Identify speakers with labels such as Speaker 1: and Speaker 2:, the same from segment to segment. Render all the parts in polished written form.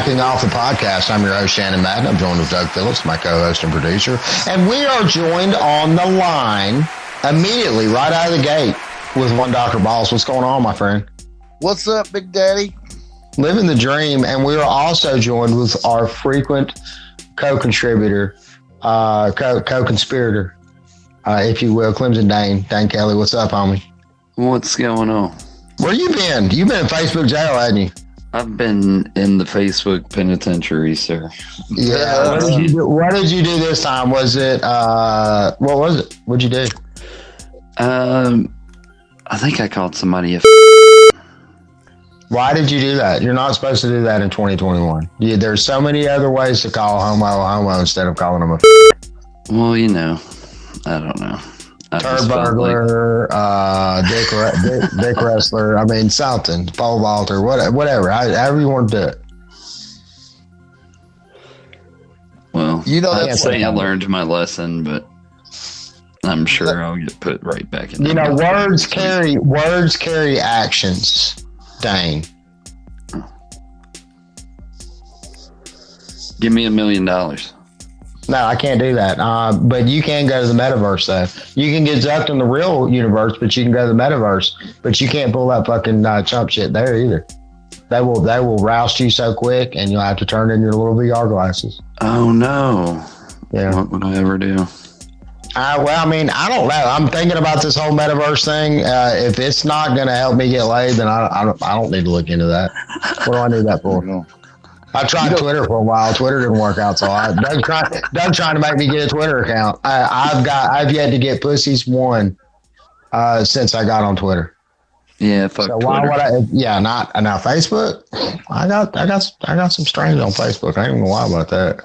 Speaker 1: Capping off the podcast, I'm your host, Shannon Madden. I'm joined with Doug Phillips, my co-host and producer. And we are joined on the line immediately, right out of the gate, with one Dr. Balls. What's going on, my friend?
Speaker 2: What's up, Big Daddy?
Speaker 1: Living the dream. And we are also joined with our frequent co-contributor, co-conspirator, if you will, Clemson Dane Kelley. What's up, homie?
Speaker 3: What's going on?
Speaker 1: Where you been? You've been in Facebook jail, hadn't you?
Speaker 3: I've been in the Facebook penitentiary, sir.
Speaker 1: Yeah. What did you do this time? Was it, what was it? What'd you do?
Speaker 3: I think I called somebody a
Speaker 1: Why did you do that? You're not supposed to do that in 2021. There's so many other ways to call homo instead of calling them a
Speaker 3: Well, you know, I don't know.
Speaker 1: turd burglar, dick wrestler. I mean, something, pole vaulter, whatever. However you want to do it.
Speaker 3: Well,
Speaker 2: You know,
Speaker 3: I'd
Speaker 2: that's
Speaker 3: say I learned my lesson, but I'm sure I'll get put right back in.
Speaker 1: You know, words carry actions, Dane.
Speaker 3: Give me $1 million.
Speaker 1: No, I can't do that. But you can go to the metaverse, though. You can get zucked in the real universe, but you can go to the metaverse. But you can't pull that fucking chump shit there either. They will roust you so quick, and you'll have to turn in your little VR glasses.
Speaker 3: Oh, no.
Speaker 1: Yeah.
Speaker 3: What would I ever do?
Speaker 1: Well, I mean, I don't know. I'm thinking about this whole metaverse thing. If it's not going to help me get laid, then I don't need to look into that. What do I need that for? I tried Twitter for a while. Twitter didn't work out, so Doug trying to make me get a Twitter account. I've yet to get pussies one since I got on Twitter.
Speaker 3: Yeah, fuck
Speaker 1: So
Speaker 3: Twitter.
Speaker 1: why would I? Yeah, not now Facebook. I got some strangers on Facebook. I ain't even gonna lie about that.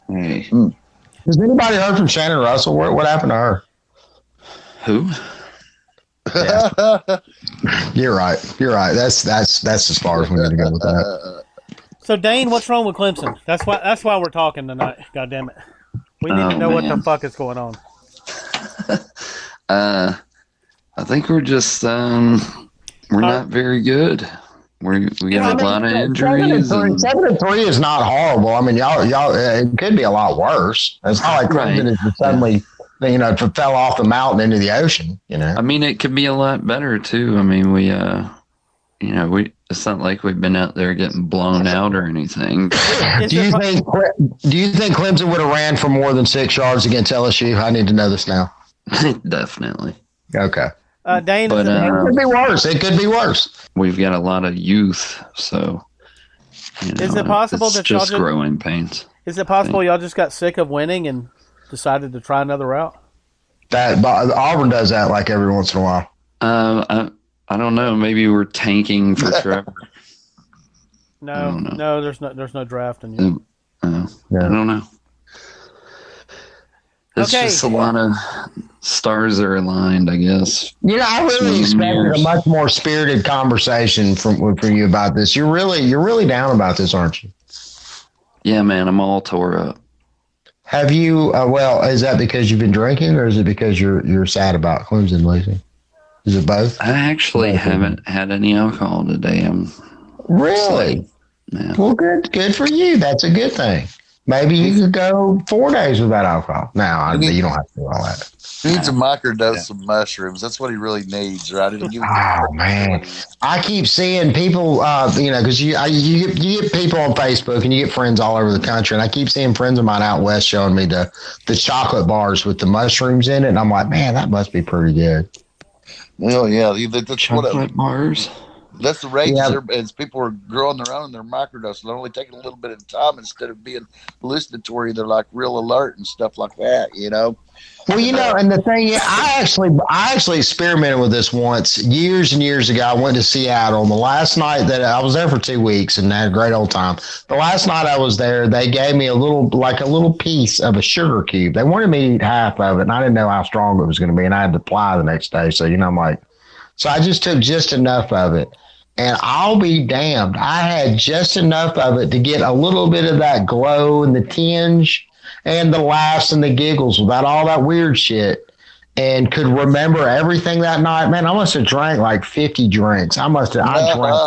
Speaker 3: Hey.
Speaker 1: Has anybody heard from Shannon Russell? What happened to her?
Speaker 3: Who?
Speaker 1: Yeah. You're right. That's as far as we need to go with that.
Speaker 4: So Dane, what's wrong with Clemson? That's why we're talking tonight. God damn it, we need to know what the fuck is going on.
Speaker 3: I think we're just we're not very good. We got a lot of injuries.
Speaker 1: 7-3 is not horrible. I mean, y'all, it could be a lot worse. It's not like Clemson is suddenly, fell off the mountain into the ocean.
Speaker 3: I mean, it could be a lot better too. I mean, it's not like we've been out there getting blown out or anything.
Speaker 1: Do you think Clemson would have ran for more than 6 yards against LSU? I need to know this now.
Speaker 3: Definitely.
Speaker 1: Okay.
Speaker 4: Dane,
Speaker 3: But,
Speaker 1: it could be worse. It could be worse.
Speaker 3: We've got a lot of youth, so
Speaker 4: is it possible
Speaker 3: it's
Speaker 4: that
Speaker 3: just
Speaker 4: y'all
Speaker 3: growing pains?
Speaker 4: Is it possible y'all just got sick of winning and decided to try another route?
Speaker 1: That Auburn does that like every once in a while.
Speaker 3: I don't know. Maybe we're tanking for Trevor.
Speaker 4: No, there's no drafting yet.
Speaker 3: I don't know. It's just a lot of stars are aligned, I guess.
Speaker 1: I really expected a much more spirited conversation from you about this. You're really down about this, aren't you?
Speaker 3: Yeah, man, I'm all tore up.
Speaker 1: Have you? Is that because you've been drinking, or is it because you're sad about Clemson losing? Is it both?
Speaker 3: I actually haven't had any alcohol today. I'm
Speaker 1: really.
Speaker 3: Yeah.
Speaker 1: Well, good for you. That's a good thing. Maybe you could go 4 days without alcohol. Now, you don't have to do all that.
Speaker 2: He needs a microdose some mushrooms. That's what he really needs, right?
Speaker 1: Oh, man. I keep seeing people, because you get people on Facebook and you get friends all over the country. And I keep seeing friends of mine out west showing me the chocolate bars with the mushrooms in it. And I'm like, man, that must be pretty good.
Speaker 2: Well, yeah. That's
Speaker 3: chocolate bars.
Speaker 2: That's the rage as people are growing their own. They're microdosing. They're only taking a little bit at a time instead of being hallucinatory. They're like real alert and stuff like that,
Speaker 1: Well, and the thing is, I actually experimented with this once years and years ago. I went to Seattle. The last night that I was there for 2 weeks and had a great old time. The last night I was there, they gave me a little piece of a sugar cube. They wanted me to eat half of it, and I didn't know how strong it was going to be, and I had to apply the next day. So, I'm like, so I just took just enough of it. And I'll be damned, I had just enough of it to get a little bit of that glow and the tinge and the laughs and the giggles without all that weird shit, and could remember everything that night. Man, I must have drank like 50 drinks. I drank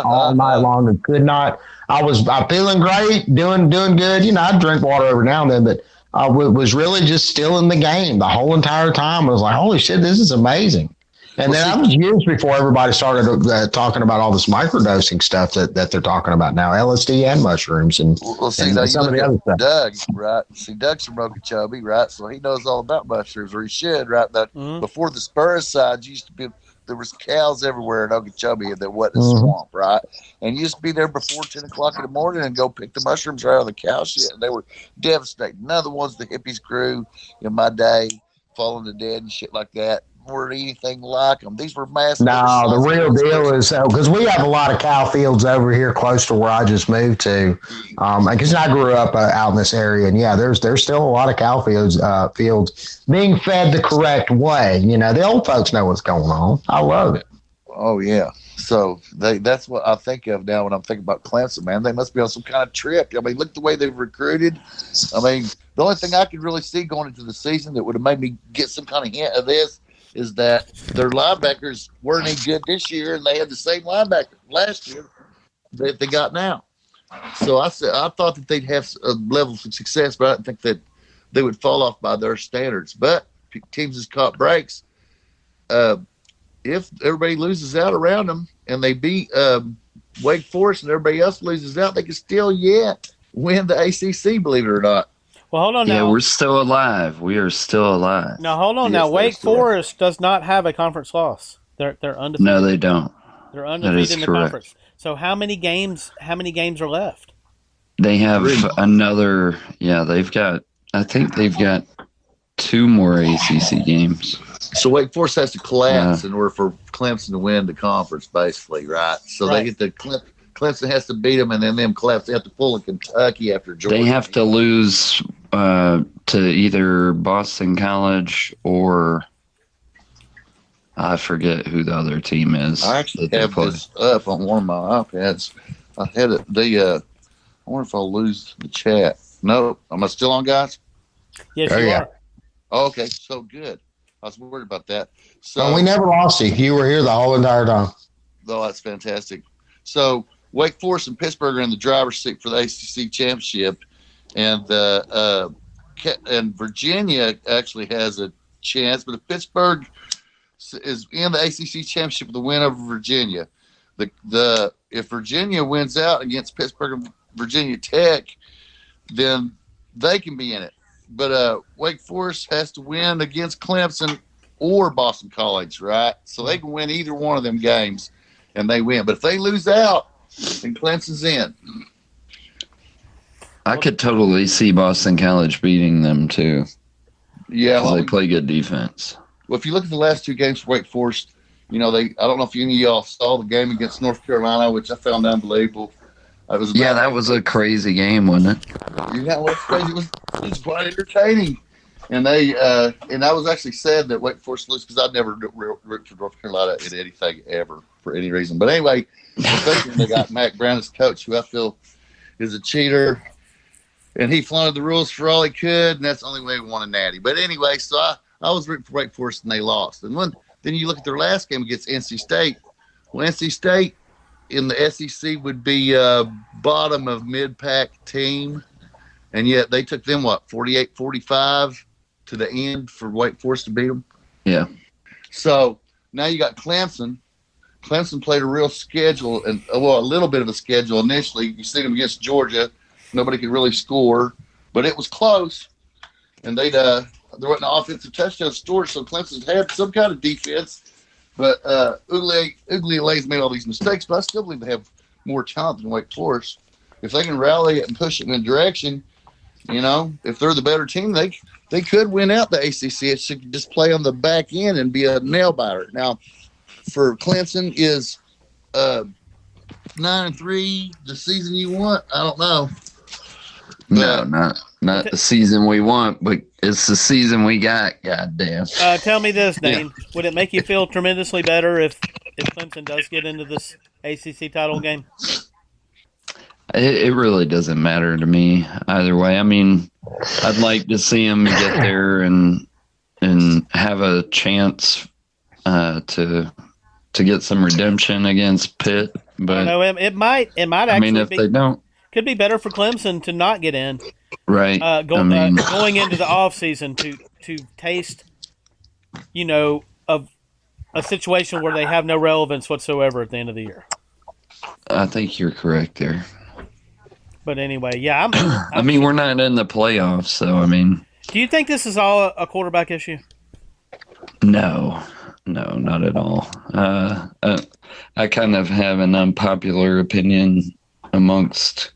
Speaker 1: all night long and could not. I'm feeling great, doing good. You know, I drink water every now and then, but I was really just still in the game the whole entire time. I was like, holy shit, this is amazing. And then that was years before everybody started talking about all this microdosing stuff that they're talking about now, LSD and mushrooms and, and some of the other stuff.
Speaker 2: Doug, right? See, Doug's from Okeechobee, right? So he knows all about mushrooms, or he should, right? That before the Spurs side used to be, there was cows everywhere in Okeechobee that wasn't a swamp, right? And you used to be there before 10 o'clock in the morning and go pick the mushrooms right out of the cow shit. And they were devastating. None of the ones the hippies grew in my day, Falling the Dead and shit like that, weren't anything like them. These were massive.
Speaker 1: No, the real deal is because we have a lot of cow fields over here close to where I just moved to. Because I grew up out in this area, and yeah, there's still a lot of cow fields being fed the correct way. You know, the old folks know what's going on. I love it.
Speaker 2: Oh yeah. So that's what I think of now when I'm thinking about Clemson, man. They must be on some kind of trip. I mean, look at the way they've recruited. I mean, the only thing I could really see going into the season that would have made me get some kind of hint of this is that their linebackers weren't any good this year, and they had the same linebacker last year that they got now. So I thought that they'd have a level of success, but I didn't think that they would fall off by their standards. But teams has caught breaks. If everybody loses out around them and they beat Wake Forest and everybody else loses out, they can still yet win the ACC, believe it or not.
Speaker 4: Well, hold on now.
Speaker 3: Yeah, we're still alive. We are still alive.
Speaker 4: Now, hold on. Now, Wake Forest does not have a conference loss. They're undefeated.
Speaker 3: No, they don't.
Speaker 4: They're undefeated in the conference. So how many games are left?
Speaker 3: They have another. Yeah, I think they've got 2 more ACC games.
Speaker 2: So Wake Forest has to collapse in order for Clemson to win the conference, basically, right? So they get the Clemson has to beat them, and then them collapse. They have to pull a Kentucky after Georgia.
Speaker 3: They have to lose to either Boston College or I forget who the other team is.
Speaker 2: I actually have this up on one of my iPads. I had it. I wonder if I'll lose the chat. No, am I still on, guys?
Speaker 4: Yes, you are.
Speaker 2: Oh, okay, so good. I was worried about that. So
Speaker 1: we never lost you. You were here the whole entire time.
Speaker 2: Oh, that's fantastic. So Wake Forest and Pittsburgh are in the driver's seat for the ACC championship, and Virginia actually has a chance. But if Pittsburgh is in the ACC championship with a win over Virginia, if Virginia wins out against Pittsburgh and Virginia Tech, then they can be in it. But Wake Forest has to win against Clemson or Boston College, right? So they can win either one of them games, and they win. But if they lose out, then Clemson's in.
Speaker 3: I could totally see Boston College beating them, too.
Speaker 2: Yeah.
Speaker 3: Well, they play good defense.
Speaker 2: Well, if you look at the last 2 games for Wake Forest, you know, I don't know if any of y'all saw the game against North Carolina, which I found unbelievable.
Speaker 3: That was a crazy game, wasn't it?
Speaker 2: Yeah, it was crazy. It was quite entertaining. And I was actually sad that Wake Forest lost because I'd never root for North Carolina in anything ever for any reason. But anyway, especially when they got Mac Brown as coach, who I feel is a cheater. And he flaunted the rules for all he could, and that's the only way we won a natty. But anyway, so I was rooting for Wake Forest, and they lost. And then you look at their last game against NC State. Well, NC State in the SEC would be bottom of mid-pack team, and yet they took them, 48-45 to the end for Wake Forest to beat them?
Speaker 3: Yeah.
Speaker 2: So now you got Clemson. Clemson played a real schedule, and a little bit of a schedule initially. You see them against Georgia. Nobody could really score, but it was close, and there wasn't an offensive touchdown scored, so Clemson had some kind of defense. But Uiagalelei's made all these mistakes, but I still believe they have more talent than Wake Forest. If they can rally it and push it in a direction, you know, if they're the better team, they could win out the ACC. It should just play on the back end and be a nail biter. Now, for Clemson, is 9-3 the season you want? I don't know.
Speaker 3: No, not the season we want, but it's the season we got. Goddamn.
Speaker 4: Tell me this, Dane. Yeah. Would it make you feel tremendously better if Clemson does get into this ACC title game?
Speaker 3: It really doesn't matter to me either way. I mean, I'd like to see them get there and have a chance to get some redemption against Pitt. But
Speaker 4: no, it might actually.
Speaker 3: I mean, if they don't.
Speaker 4: could be better for Clemson to not get in.
Speaker 3: Right.
Speaker 4: Going into the off season to taste, of a situation where they have no relevance whatsoever at the end of the year.
Speaker 3: I think you're correct there.
Speaker 4: But anyway, yeah.
Speaker 3: We're not in the playoffs, so
Speaker 4: Do you think this is all a quarterback issue?
Speaker 3: No, not at all. I kind of have an unpopular opinion amongst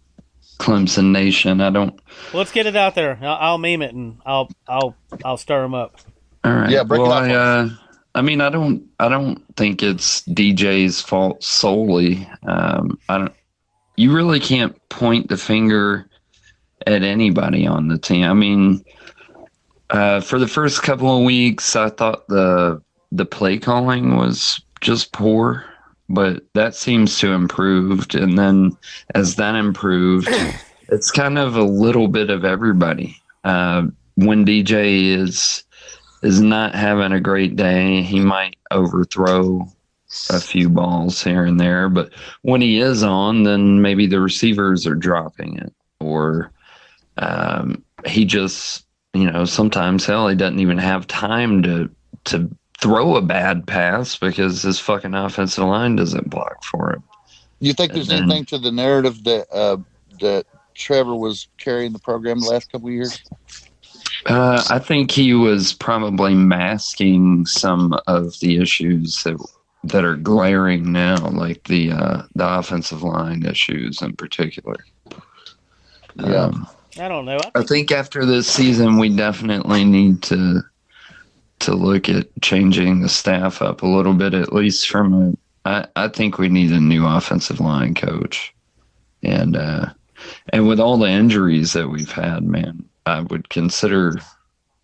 Speaker 3: Clemson Nation. I don't.
Speaker 4: Well, let's get it out there. I'll meme it and I'll stir them up.
Speaker 3: All right.
Speaker 2: Yeah, break it up.
Speaker 3: I don't think it's DJ's fault solely. You really can't point the finger at anybody on the team. For the first couple of weeks, I thought the play calling was just poor, but that seems to have improved. And then as that improved, it's kind of a little bit of everybody. When DJ is not having a great day, he might overthrow a few balls here and there, but when he is on, then maybe the receivers are dropping it, or he just, sometimes he doesn't even have time to throw a bad pass because his fucking offensive line doesn't block for him.
Speaker 2: You think there's anything to the narrative that Trevor was carrying the program the last couple of years?
Speaker 3: I think he was probably masking some of the issues that are glaring now, like the offensive line issues in particular.
Speaker 2: Yeah.
Speaker 4: I don't know.
Speaker 3: I think after this season, we definitely need to look at changing the staff up a little bit, at least I think we need a new offensive line coach. And with all the injuries that we've had, man, I would consider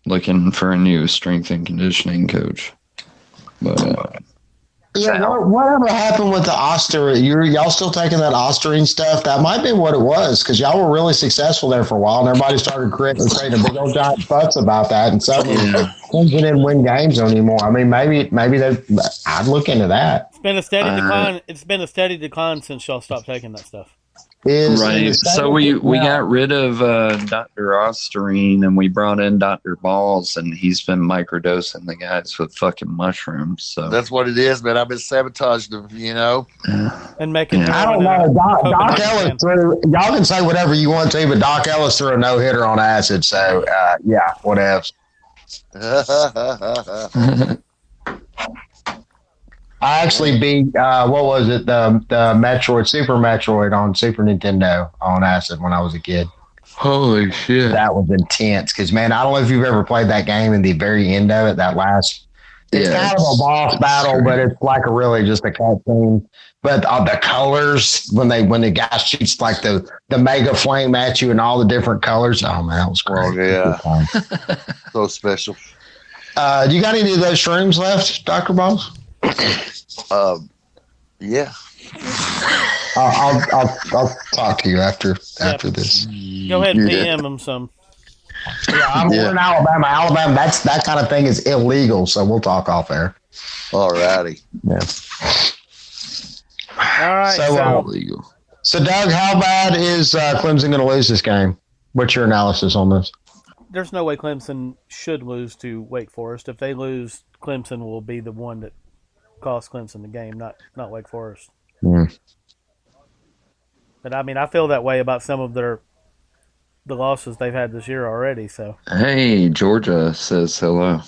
Speaker 3: looking for a new strength and conditioning coach. But
Speaker 1: whatever happened with the Oster? Y'all still taking that Ostering stuff? That might be what it was, because y'all were really successful there for a while, and everybody started creating a big old giant fuss about that, and suddenly Clemson didn't win games anymore. Maybe I'd look into that.
Speaker 4: It's been a steady decline. It's been a steady decline since y'all stopped taking that stuff.
Speaker 3: Right. So we got rid of Dr. Osterine and we brought in Dr. Balls, and he's been microdosing the guys with fucking mushrooms. So
Speaker 2: that's what it is, man. I've been sabotaged them,
Speaker 4: and making.
Speaker 1: I don't know. Doc Ellis threw. Y'all can say whatever you want to, but Doc Ellis threw a no hitter on acid. So whatever. I actually beat what was it, the Metroid, Super Metroid on Super Nintendo on acid when I was a kid.
Speaker 3: Holy shit.
Speaker 1: That was intense because, man, I don't know if you've ever played that game in the very end of it, that last. It's kind of a boss battle, but it's like just a cutscene. But the colors when the guy shoots like the mega flame at you and all the different colors. Oh man, that was great.
Speaker 2: Oh, yeah. So special.
Speaker 1: Do you got any of those shrooms left, Dr. Balls?
Speaker 2: Yeah.
Speaker 1: I'll talk to you after this.
Speaker 4: Go ahead and PM him some.
Speaker 1: Yeah, we're in Alabama. Alabama, that kind of thing is illegal, so we'll talk off air.
Speaker 2: All righty.
Speaker 1: Yeah.
Speaker 4: All right.
Speaker 1: So Doug, how bad is Clemson going to lose this game? What's your analysis on this?
Speaker 4: There's no way Clemson should lose to Wake Forest. If they lose, Clemson will be the one that cost Clemson the game, not Wake Forest.
Speaker 1: Mm.
Speaker 4: But I feel that way about some of the losses they've had this year already. So
Speaker 3: hey, Georgia says hello.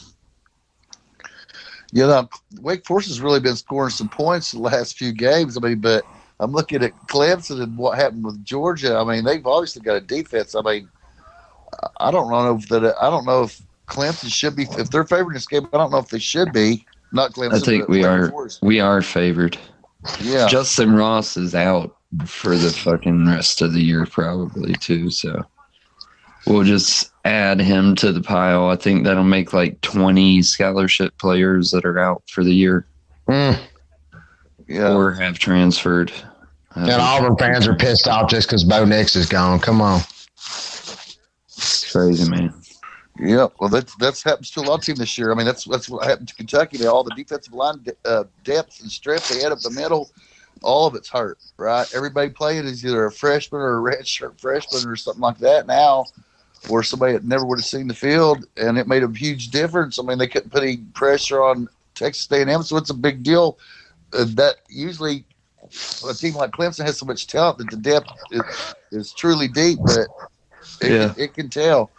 Speaker 2: Wake Forest has really been scoring some points the last few games. But I'm looking at Clemson and what happened with Georgia. They've obviously got a defense. I don't know if Clemson should be, if they're favoring this game. I don't know if they should be. Not Clemson.
Speaker 3: I think we are favored.
Speaker 2: Yeah.
Speaker 3: Justin Ross is out for the fucking rest of the year probably too, so we'll just add him to the pile. I think that'll make like 20 scholarship players that are out for the year.
Speaker 1: Mm.
Speaker 2: Yeah.
Speaker 3: Or have transferred.
Speaker 1: And Auburn fans are pissed off just because Bo Nix is gone. Come on.
Speaker 3: It's crazy, man.
Speaker 2: Yeah, well, that's happens to a lot of teams this year. That's what happened to Kentucky. All the defensive line depth and strength they had up the middle. all of it's hurt, right? Everybody playing is either a freshman or a redshirt freshman or something like that now, where somebody that never would have seen the field, and it made a huge difference. I mean, they couldn't put any pressure on Texas A&M, so it's a big deal. That usually a team like Clemson has so much talent that the depth is truly deep, but it can tell.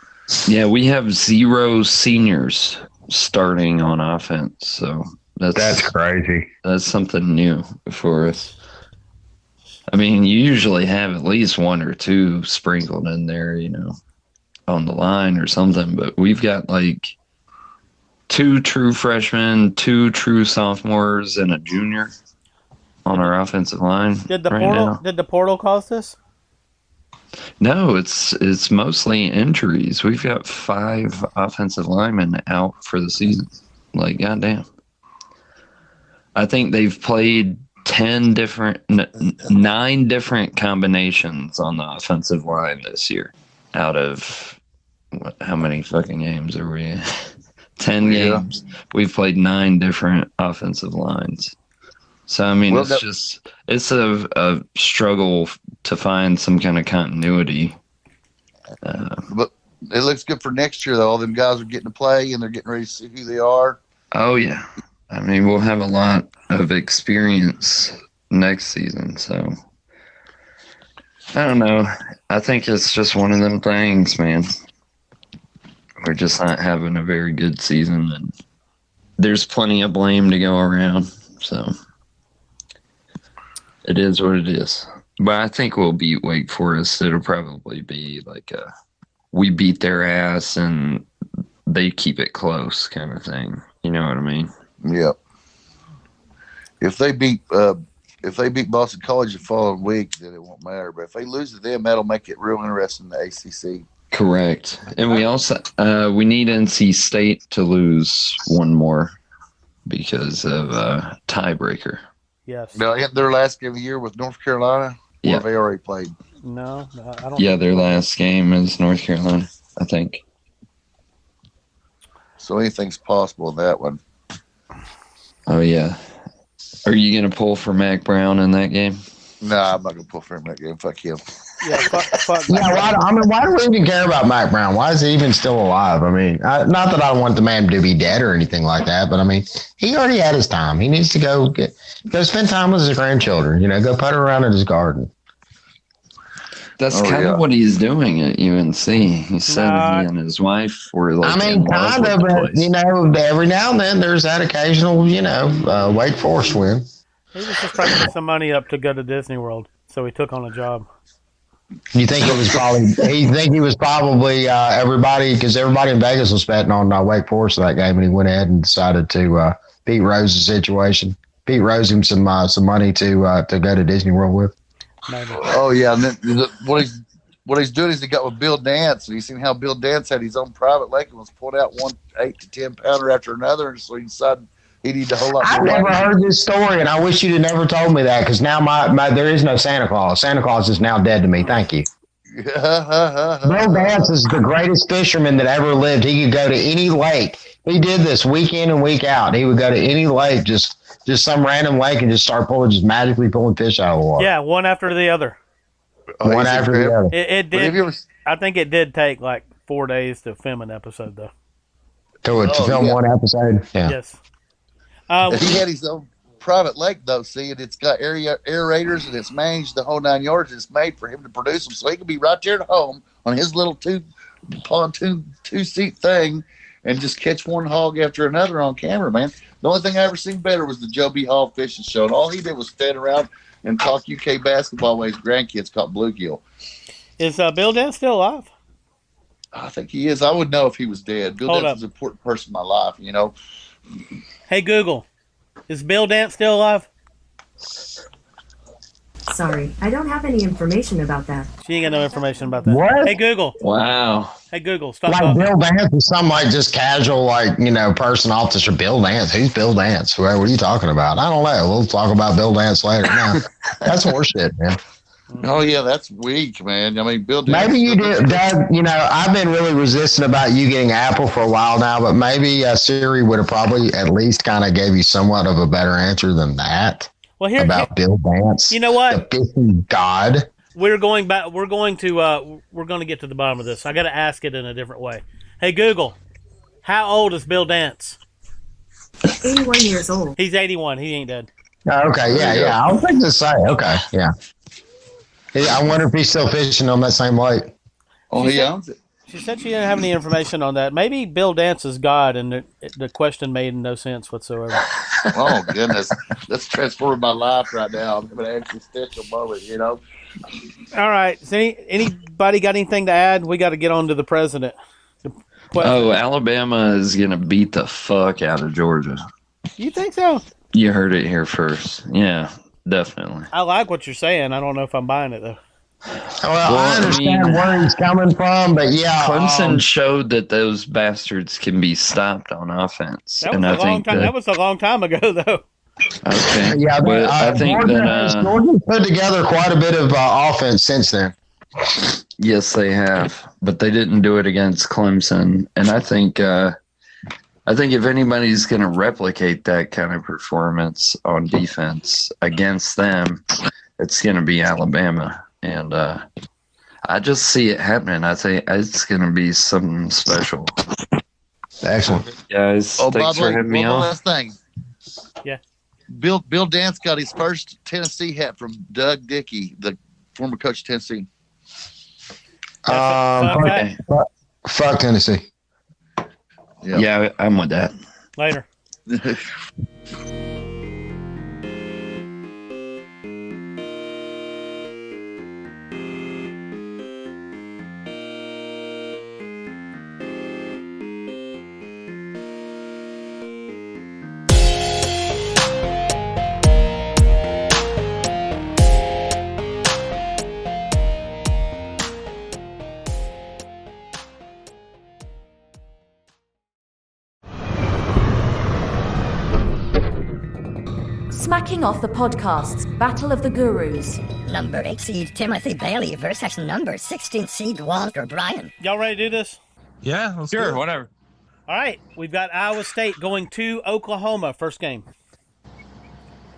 Speaker 3: Yeah, we have 0 seniors starting on offense, so that's
Speaker 1: crazy.
Speaker 3: That's something new for us. I mean, you usually have at least 1 or 2 sprinkled in there, on the line or something, but we've got like 2 true freshmen, 2 true sophomores, and a junior on our offensive line.
Speaker 4: Did the portal cost us?
Speaker 3: No, it's mostly injuries. We've got 5 offensive linemen out for the season. Like, goddamn. I think they've played 9 different combinations on the offensive line this year. Out of how many fucking games are we in? 10 games. We've played 9 different offensive lines. So, I mean, it's a struggle to find some kind of continuity.
Speaker 2: But it looks good for next year, though. All them guys are getting to play, and they're getting ready to see who they are.
Speaker 3: Oh, yeah. I mean, we'll have a lot of experience next season, so I don't know. I think it's just one of them things, man. We're just not having a very good season, and there's plenty of blame to go around, so it is what it is. But I think we'll beat Wake Forest. It'll probably be like we beat their ass and they keep it close kind of thing. You know what I mean?
Speaker 2: Yep. If they beat Boston College the following week, then it won't matter. But if they lose to them, that'll make it real interesting in the ACC.
Speaker 3: Correct. And we also we need NC State to lose 1 more because of tiebreaker.
Speaker 4: Yes.
Speaker 2: Now, in their last game of the year with North Carolina, or have they already played?
Speaker 4: No, I don't.
Speaker 3: Yeah, their last game is North Carolina, I think.
Speaker 2: So anything's possible in that one.
Speaker 3: Oh, yeah. Are you going to pull for Mac Brown in that game?
Speaker 2: No, I'm not going to pull for him in that game. Fuck him.
Speaker 4: Yeah, fuck.
Speaker 1: Yeah, why do we even care about Mac Brown? Why is he even still alive? I mean, not that I want the man to be dead or anything like that, but I mean, he already had his time. He needs to go spend time with his grandchildren. Go putter around in his garden.
Speaker 3: That's kind of what he's doing at UNC. He said he and his wife were like.
Speaker 1: I mean, kind of, but every now and then there's that occasional, Wake Forest win.
Speaker 4: He was just trying to get some money up to go to Disney World, so he took on a job.
Speaker 1: You think it was probably everybody, because everybody in Vegas was betting on Wake Forest that game, and he went ahead and decided to beat Rose's situation. Pete Rose him some money to go to Disney World with.
Speaker 4: Maybe.
Speaker 2: Oh yeah, and then what he's doing is he got with Bill Dance, and he's seen how Bill Dance had his own private lake and was pulling out 1 8 to 10 pounder after another, and so he decided he needed a whole lot more.
Speaker 1: I've never heard this story, and I wish you'd have never told me that, because now my there is no Santa Claus. Santa Claus is now dead to me. Thank you. Bill Dance is the greatest fisherman that ever lived. He could go to any lake. He did this week in and week out. He would go to any lake, just some random lake, and just start magically pulling fish out of the water.
Speaker 4: Yeah, one after the other.
Speaker 1: One after the other.
Speaker 4: It did. I think it did take like 4 days to film an episode, though.
Speaker 1: To film one episode? Yeah.
Speaker 4: Yes.
Speaker 2: He had his own private lake, though. See, and it's got aerators, and it's managed the whole 9 yards. It's made for him to produce them, so he could be right there at home on his little pontoon 2-seat thing and just catch one hog after another on camera, man. The only thing I ever seen better was the Joe B. Hall fishing show, and all he did was stand around and talk UK basketball while his grandkids caught bluegill.
Speaker 4: Is Bill Dance still alive?
Speaker 2: I think he is. I would know if he was dead. Bill Dance is an important person in my life,
Speaker 4: Hey, Google, is Bill Dance still alive?
Speaker 5: Sorry, I don't have any information about that.
Speaker 4: She ain't got no information about that.
Speaker 1: What?
Speaker 4: Hey, Google.
Speaker 3: Wow.
Speaker 4: Hey, Google, stop
Speaker 1: like
Speaker 4: talking.
Speaker 1: Bill Dance is some just casual person off the street. Bill Dance. Who's Bill Dance? What are you talking about? I don't know. We'll talk about Bill Dance later. No, that's horseshit, man.
Speaker 2: Oh yeah, that's weak, man. I mean, Bill Dance.
Speaker 1: Maybe you did, Dad. I've been really resistant about you getting Apple for a while now, but maybe Siri would have probably at least kind of gave you somewhat of a better answer than that.
Speaker 4: Well, here,
Speaker 1: about Bill Dance.
Speaker 4: you know what?
Speaker 1: The fishing god.
Speaker 4: We're going back. We're going to get to the bottom of this. I got to ask it in a different way. Hey Google, how old is Bill Dance?
Speaker 5: 81 years old.
Speaker 4: He's 81. He ain't dead.
Speaker 1: Oh, okay, yeah. I was thinking to say, okay, yeah. I wonder if he's still fishing on that same lake.
Speaker 2: Oh, he owns it.
Speaker 4: She said she didn't have any information on that. Maybe Bill Dance is God, and the question made no sense whatsoever.
Speaker 2: Oh goodness, that's transforming my life right now. I'm having an existential moment, you know.
Speaker 4: All right. So anybody got anything to add? We got to get on to the president.
Speaker 3: Oh, Alabama is going to beat the fuck out of Georgia.
Speaker 4: You think so?
Speaker 3: You heard it here first. Yeah, definitely.
Speaker 4: I like what you're saying. I don't know if I'm buying it, though.
Speaker 1: Well, I understand where he's coming from, but yeah.
Speaker 3: Clemson showed that those bastards can be stopped on offense.
Speaker 4: That was a long time ago, though.
Speaker 3: Okay.
Speaker 1: Yeah,
Speaker 3: but I think
Speaker 1: Georgia's put together quite a bit of offense since then.
Speaker 3: Yes, they have, but they didn't do it against Clemson. And I think if anybody's going to replicate that kind of performance on defense against them, it's going to be Alabama. And I just see it happening. I think it's going to be something special.
Speaker 1: Excellent.
Speaker 3: Guys, thanks for having me on.
Speaker 2: One last thing.
Speaker 4: Yeah.
Speaker 2: Bill Dance got his first Tennessee hat from Doug Dickey, the former coach of Tennessee.
Speaker 1: Fuck Tennessee.
Speaker 2: Yep.
Speaker 3: Yeah, I'm with that.
Speaker 4: Later.
Speaker 6: Smacking off the podcast's Battle of the Gurus.
Speaker 7: Number 8 seed Timothy Bailey versus number 16 seed Walter Bryan.
Speaker 4: Y'all ready to do this?
Speaker 8: Yeah, let's do it.
Speaker 9: Whatever.
Speaker 4: All right. We've got Iowa State going to Oklahoma, first game.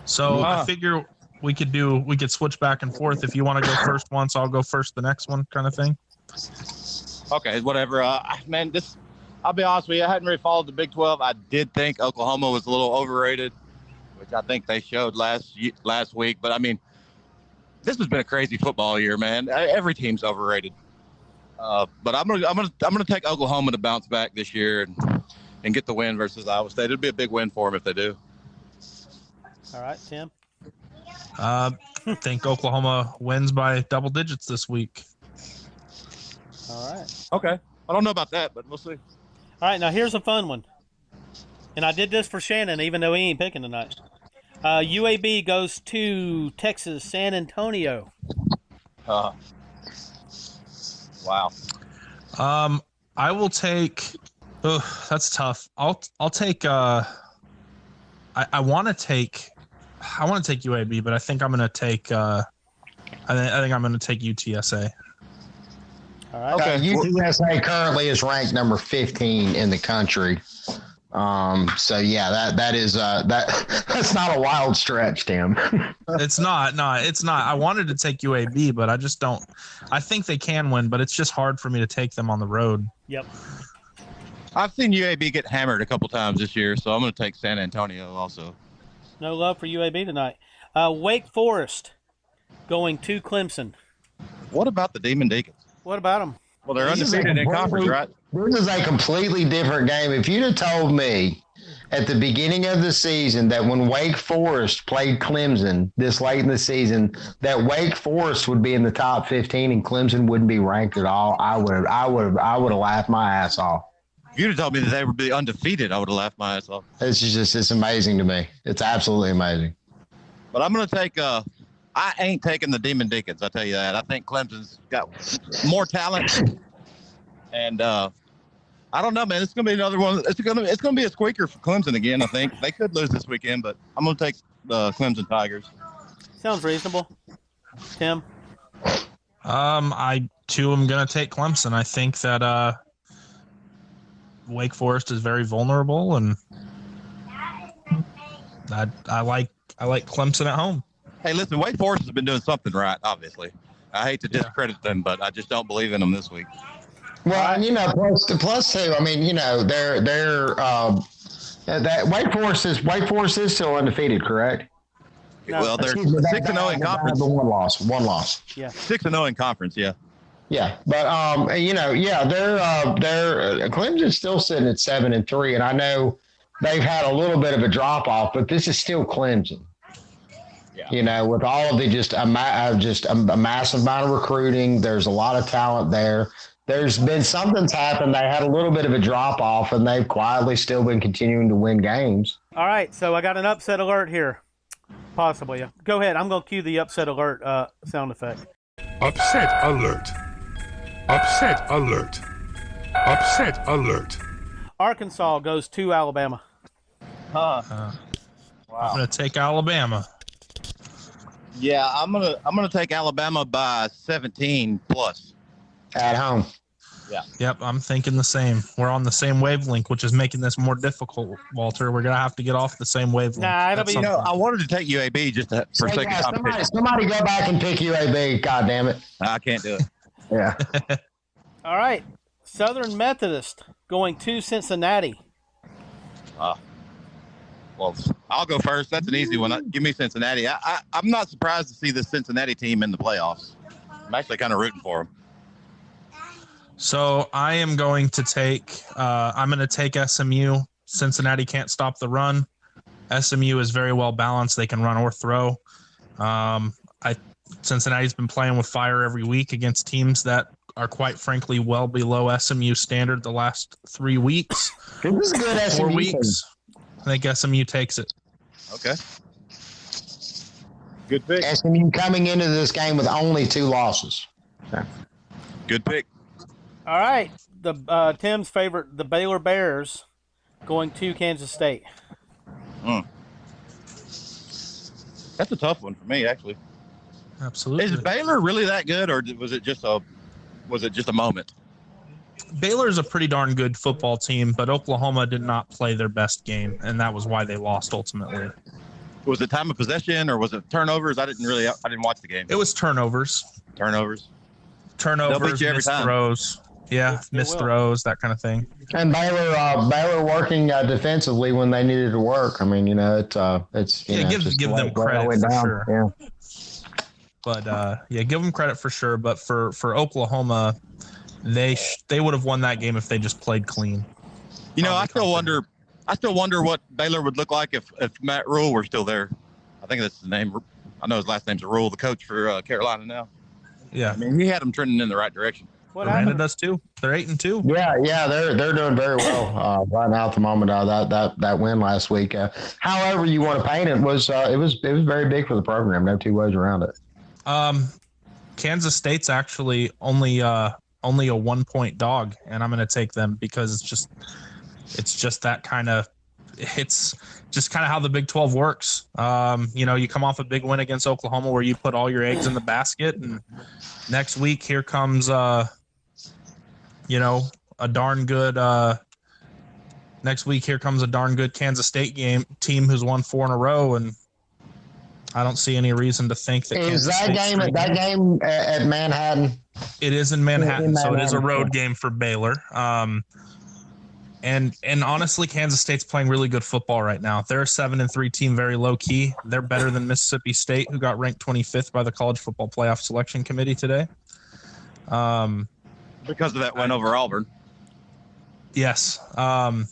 Speaker 8: So I figure we could switch back and forth. If you want to go first once, I'll go first the next one, kind of thing.
Speaker 9: Okay, whatever. Man, I'll be honest with you, I hadn't really followed the Big 12. I did think Oklahoma was a little overrated, which I think they showed last week. But I mean, this has been a crazy football year, man. Every team's overrated. But I'm gonna take Oklahoma to bounce back this year and get the win versus Iowa State. It'll be a big win for them if they do.
Speaker 4: All right, Tim.
Speaker 8: I think Oklahoma wins by double digits this week.
Speaker 4: All right.
Speaker 9: Okay. I don't know about that, but we'll see.
Speaker 4: All right, now here's a fun one. And I did this for Shannon, even though he ain't picking tonight. UAB goes to Texas, San Antonio.
Speaker 9: Wow.
Speaker 8: I will take. Oh, that's tough. I'll take. I want to take UAB, but I think I'm going to take. I think I'm going to take UTSA.
Speaker 4: All right.
Speaker 2: Okay.
Speaker 1: UTSA currently is ranked number 15 in the country. So yeah, that's not a wild stretch, Tim.
Speaker 8: It's not. No, it's not. I wanted to take UAB, but I just don't. I think they can win, but it's just hard for me to take them on the road.
Speaker 4: Yep.
Speaker 9: I've seen UAB get hammered a couple times this year, so I'm going to take San Antonio also.
Speaker 4: No love for UAB tonight. Wake Forest going to Clemson.
Speaker 9: What about the Demon Deacons?
Speaker 4: What about them?
Speaker 9: Well, they're undefeated in conference, right?
Speaker 1: This is a completely different game. If you'd have told me at the beginning of the season that when Wake Forest played Clemson this late in the season, that Wake Forest would be in the top 15 and Clemson wouldn't be ranked at all, I would have laughed my ass off.
Speaker 9: If you'd have told me that they would be undefeated, I would have laughed my ass off.
Speaker 1: It's amazing to me. It's absolutely amazing.
Speaker 9: But I'm going to take I ain't taking the Demon Deacons, I tell you that. I think Clemson's got more talent. And I don't know, man. It's going to be another one. It's going to be a squeaker for Clemson again, I think. They could lose this weekend, but I'm going to take the Clemson Tigers.
Speaker 4: Sounds reasonable. Tim?
Speaker 8: I, too, am going to take Clemson. I think that Wake Forest is very vulnerable, and I like I like Clemson at home.
Speaker 9: Hey, listen, Wake Forest has been doing something right, obviously. I hate to discredit them, but I just don't believe in them this week.
Speaker 1: Well, and plus too. I mean, they're that Wake Forest is still undefeated, correct?
Speaker 4: No.
Speaker 9: Well, they're 6-0 in conference.
Speaker 1: One loss.
Speaker 4: Yeah.
Speaker 9: 6-0 in conference, yeah.
Speaker 1: Yeah, but they're Clemson's still sitting at 7-3, and I know they've had a little bit of a drop off, but this is still Clemson. Yeah. With all of the just a massive amount of recruiting, there's a lot of talent there. There's been something's happened. They had a little bit of a drop off, and they've quietly still been continuing to win games.
Speaker 4: All right, so I got an upset alert here. Possibly. Go ahead. I'm going to cue the upset alert sound effect.
Speaker 10: Upset alert. Upset alert. Upset alert.
Speaker 4: Arkansas goes to Alabama.
Speaker 9: Wow.
Speaker 8: I'm going to take Alabama.
Speaker 9: Yeah, I'm gonna take Alabama by 17 plus.
Speaker 1: At home.
Speaker 9: Yeah.
Speaker 8: Yep, I'm thinking the same. We're on the same wavelength, which is making this more difficult, Walter. We're going to have to get off the same wavelength.
Speaker 4: Nah, it'll be.
Speaker 9: I wanted to take UAB just for sake of competition.
Speaker 1: Somebody go back and pick UAB. God damn it.
Speaker 9: I can't do it.
Speaker 1: Yeah.
Speaker 4: All right. Southern Methodist going to Cincinnati.
Speaker 9: Well, I'll go first. That's an easy one. Give me Cincinnati. I'm not surprised to see this Cincinnati team in the playoffs. I'm actually kind of rooting for them.
Speaker 8: So I am going to take SMU. Cincinnati can't stop the run. SMU is very well balanced. They can run or throw. Cincinnati's been playing with fire every week against teams that are quite frankly well below SMU standard the last 3 weeks.
Speaker 1: This is a good SMU
Speaker 8: 4 weeks. I think SMU takes it.
Speaker 9: Okay. Good pick.
Speaker 1: SMU coming into this game with only 2 losses. Okay.
Speaker 9: Good pick.
Speaker 4: All right. The Tim's favorite, the Baylor Bears, going to Kansas State.
Speaker 9: That's a tough one for me, actually.
Speaker 8: Absolutely.
Speaker 9: Is Baylor really that good, or was it just a moment?
Speaker 8: Baylor's a pretty darn good football team, but Oklahoma did not play their best game, and that was why they lost ultimately.
Speaker 9: Was it time of possession or was it turnovers? I didn't watch the game.
Speaker 8: It was turnovers.
Speaker 9: They'll beat you every
Speaker 8: missed
Speaker 9: time.
Speaker 8: Throws. Yeah, missed throws, that kind of thing.
Speaker 1: And Baylor working defensively when they needed to work. I mean, it's
Speaker 8: give them credit for sure.
Speaker 1: Yeah.
Speaker 8: But give them credit for sure. But for Oklahoma, they would have won that game if they just played clean.
Speaker 9: I still wonder what Baylor would look like if Matt Rule were still there. I think that's his name. I know his last name's Rule, the coach for Carolina now.
Speaker 8: Yeah,
Speaker 9: I mean he had them trending in the right direction.
Speaker 8: Miranda does too. They're 8-2.
Speaker 1: Yeah, they're doing very well right now at the moment. That win last week. However you want to paint it was very big for the program. No 2 ways around it.
Speaker 8: Kansas State's actually only a 1-point dog, and I'm going to take them because it's just that kind of it's just kind of how the Big 12 works. You come off a big win against Oklahoma where you put all your eggs in the basket, and next week here comes a darn good Kansas State team who's won 4 in a row, and I don't see any reason to think that
Speaker 1: is that game at Manhattan.
Speaker 8: It is in Manhattan, so it is a road game for Baylor. And honestly, Kansas State's playing really good football right now. They're a 7-3 team, very low key. They're better than Mississippi State, who got ranked 25th by the College Football Playoff Selection Committee today.
Speaker 9: Because of that win over Auburn.
Speaker 8: Yes. I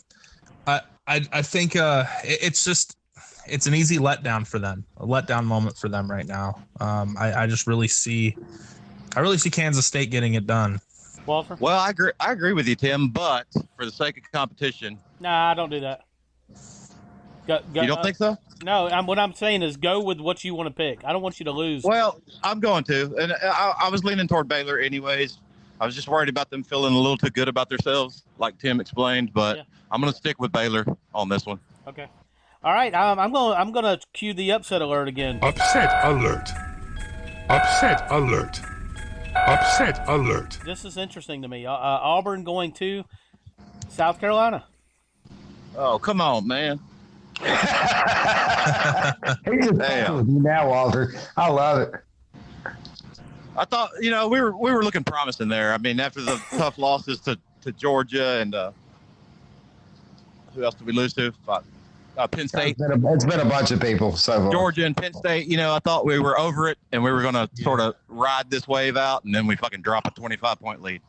Speaker 8: think it's an easy letdown for them, a letdown moment for them right now. I really see Kansas State getting it done.
Speaker 4: Walter?
Speaker 9: Well, I agree with you, Tim, but for the sake of competition.
Speaker 4: Nah, don't do that. Go,
Speaker 9: you don't think so?
Speaker 4: No, what I'm saying is go with what you want to pick. I don't want you to lose.
Speaker 9: Well, I'm going to. And I was leaning toward Baylor anyways. I was just worried about them feeling a little too good about themselves, like Tim explained, but I'm going to stick with Baylor on this one.
Speaker 4: Okay. All right, I'm going to cue the upset alert again.
Speaker 10: Upset alert. Upset alert. Upset alert.
Speaker 4: This is interesting to me. Auburn going to South Carolina.
Speaker 9: Oh, come on, man.
Speaker 1: He's just
Speaker 2: Damn.
Speaker 1: with you now, Walter. I love it.
Speaker 9: I thought, we were looking promising there. I mean, after the tough losses to Georgia and who else did we lose to? Penn State.
Speaker 1: It's been a bunch of people so far.
Speaker 9: Georgia and Penn State. I thought we were over it and we were going to sort of ride this wave out, and then we fucking drop a 25-point lead.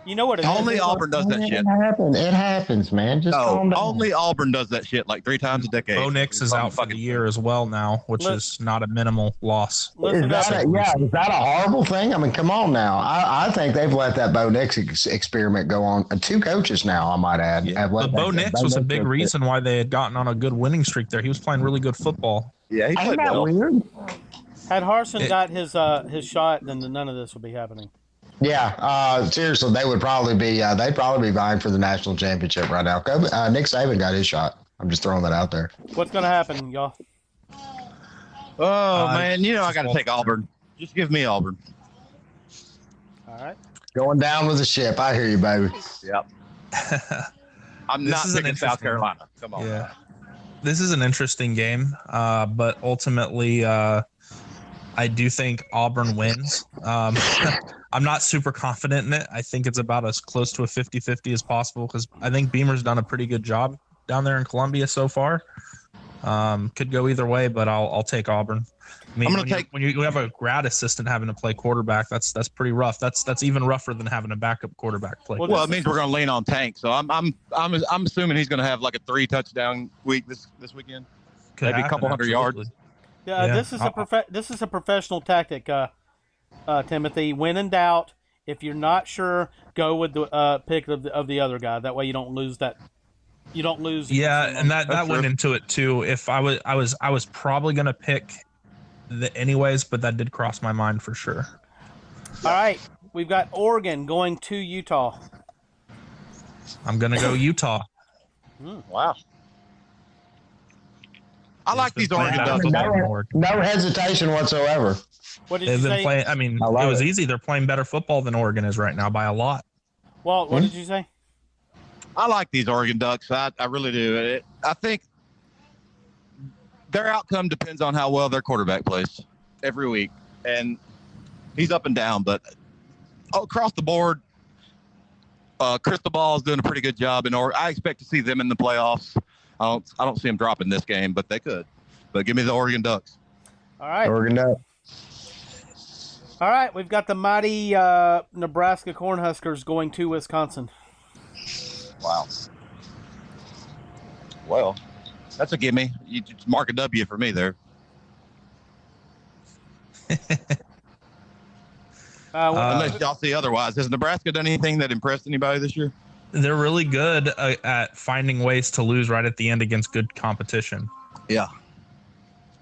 Speaker 4: You know what?
Speaker 9: Only Auburn does that shit.
Speaker 1: It happens, man. Just calm down.
Speaker 9: Only Auburn does that shit like 3 times a decade.
Speaker 8: Bo Nix is out for the year as well now, which is not a minimal loss.
Speaker 1: Is that a horrible thing? I mean, come on now. I think they've let that Bo Nix experiment go on. 2 coaches now, I might add.
Speaker 8: Yeah. But Bo Nix was a big reason why they had gotten on a good winning streak there. He was playing really good football.
Speaker 9: Yeah, he played well.
Speaker 1: Weird?
Speaker 4: Had Harsin got his shot, then none of this would be happening.
Speaker 1: Yeah, seriously, they'd probably be vying for the national championship right now. Nick Saban got his shot. I'm just throwing that out there.
Speaker 4: What's going to happen, y'all?
Speaker 9: Oh, man, I got to take Auburn. Just give me Auburn.
Speaker 4: All right.
Speaker 1: Going down with the ship. I hear you, baby.
Speaker 9: Yep. I'm not picking South Carolina. Come on.
Speaker 8: Yeah. This is an interesting game, but ultimately I do think Auburn wins. I'm not super confident in it. I think it's about as close to a 50-50 as possible because I think Beamer's done a pretty good job down there in Columbia so far. Could go either way, but I'll take Auburn. I mean, when you have a grad assistant having to play quarterback, that's pretty rough. That's even rougher than having a backup quarterback play.
Speaker 9: Well, it means we're going to lean on Tank. So I'm assuming he's going to have like a 3-touchdown week this weekend. Maybe a couple hundred yards.
Speaker 4: Yeah, this is a professional tactic, Timothy. When in doubt, if you're not sure, go with the pick of the other guy. That way, you don't lose that. You don't lose.
Speaker 8: Yeah, and that went into it too. If I was probably gonna pick the anyways, but that did cross my mind for sure.
Speaker 4: All right, we've got Oregon going to Utah.
Speaker 8: I'm gonna go Utah.
Speaker 9: Wow. I like these Oregon Ducks.
Speaker 1: No hesitation whatsoever.
Speaker 4: What did you say?
Speaker 8: Playing, I mean, it was easy. They're playing better football than Oregon is right now by a lot.
Speaker 4: Walt, what did you say?
Speaker 9: I like these Oregon Ducks. I really do. I think their outcome depends on how well their quarterback plays every week. And he's up and down, but across the board, Cristobal is doing a pretty good job. And I expect to see them in the playoffs. I don't see them dropping this game, but they could. But give me the Oregon Ducks.
Speaker 4: All right.
Speaker 1: Oregon Ducks.
Speaker 4: All right, we've got the mighty Nebraska Cornhuskers going to Wisconsin.
Speaker 9: Wow. Well, that's a gimme. You just mark a W for me there. Unless y'all see otherwise. Has Nebraska done anything that impressed anybody this year?
Speaker 8: They're really good at finding ways to lose right at the end against good competition.
Speaker 9: Yeah.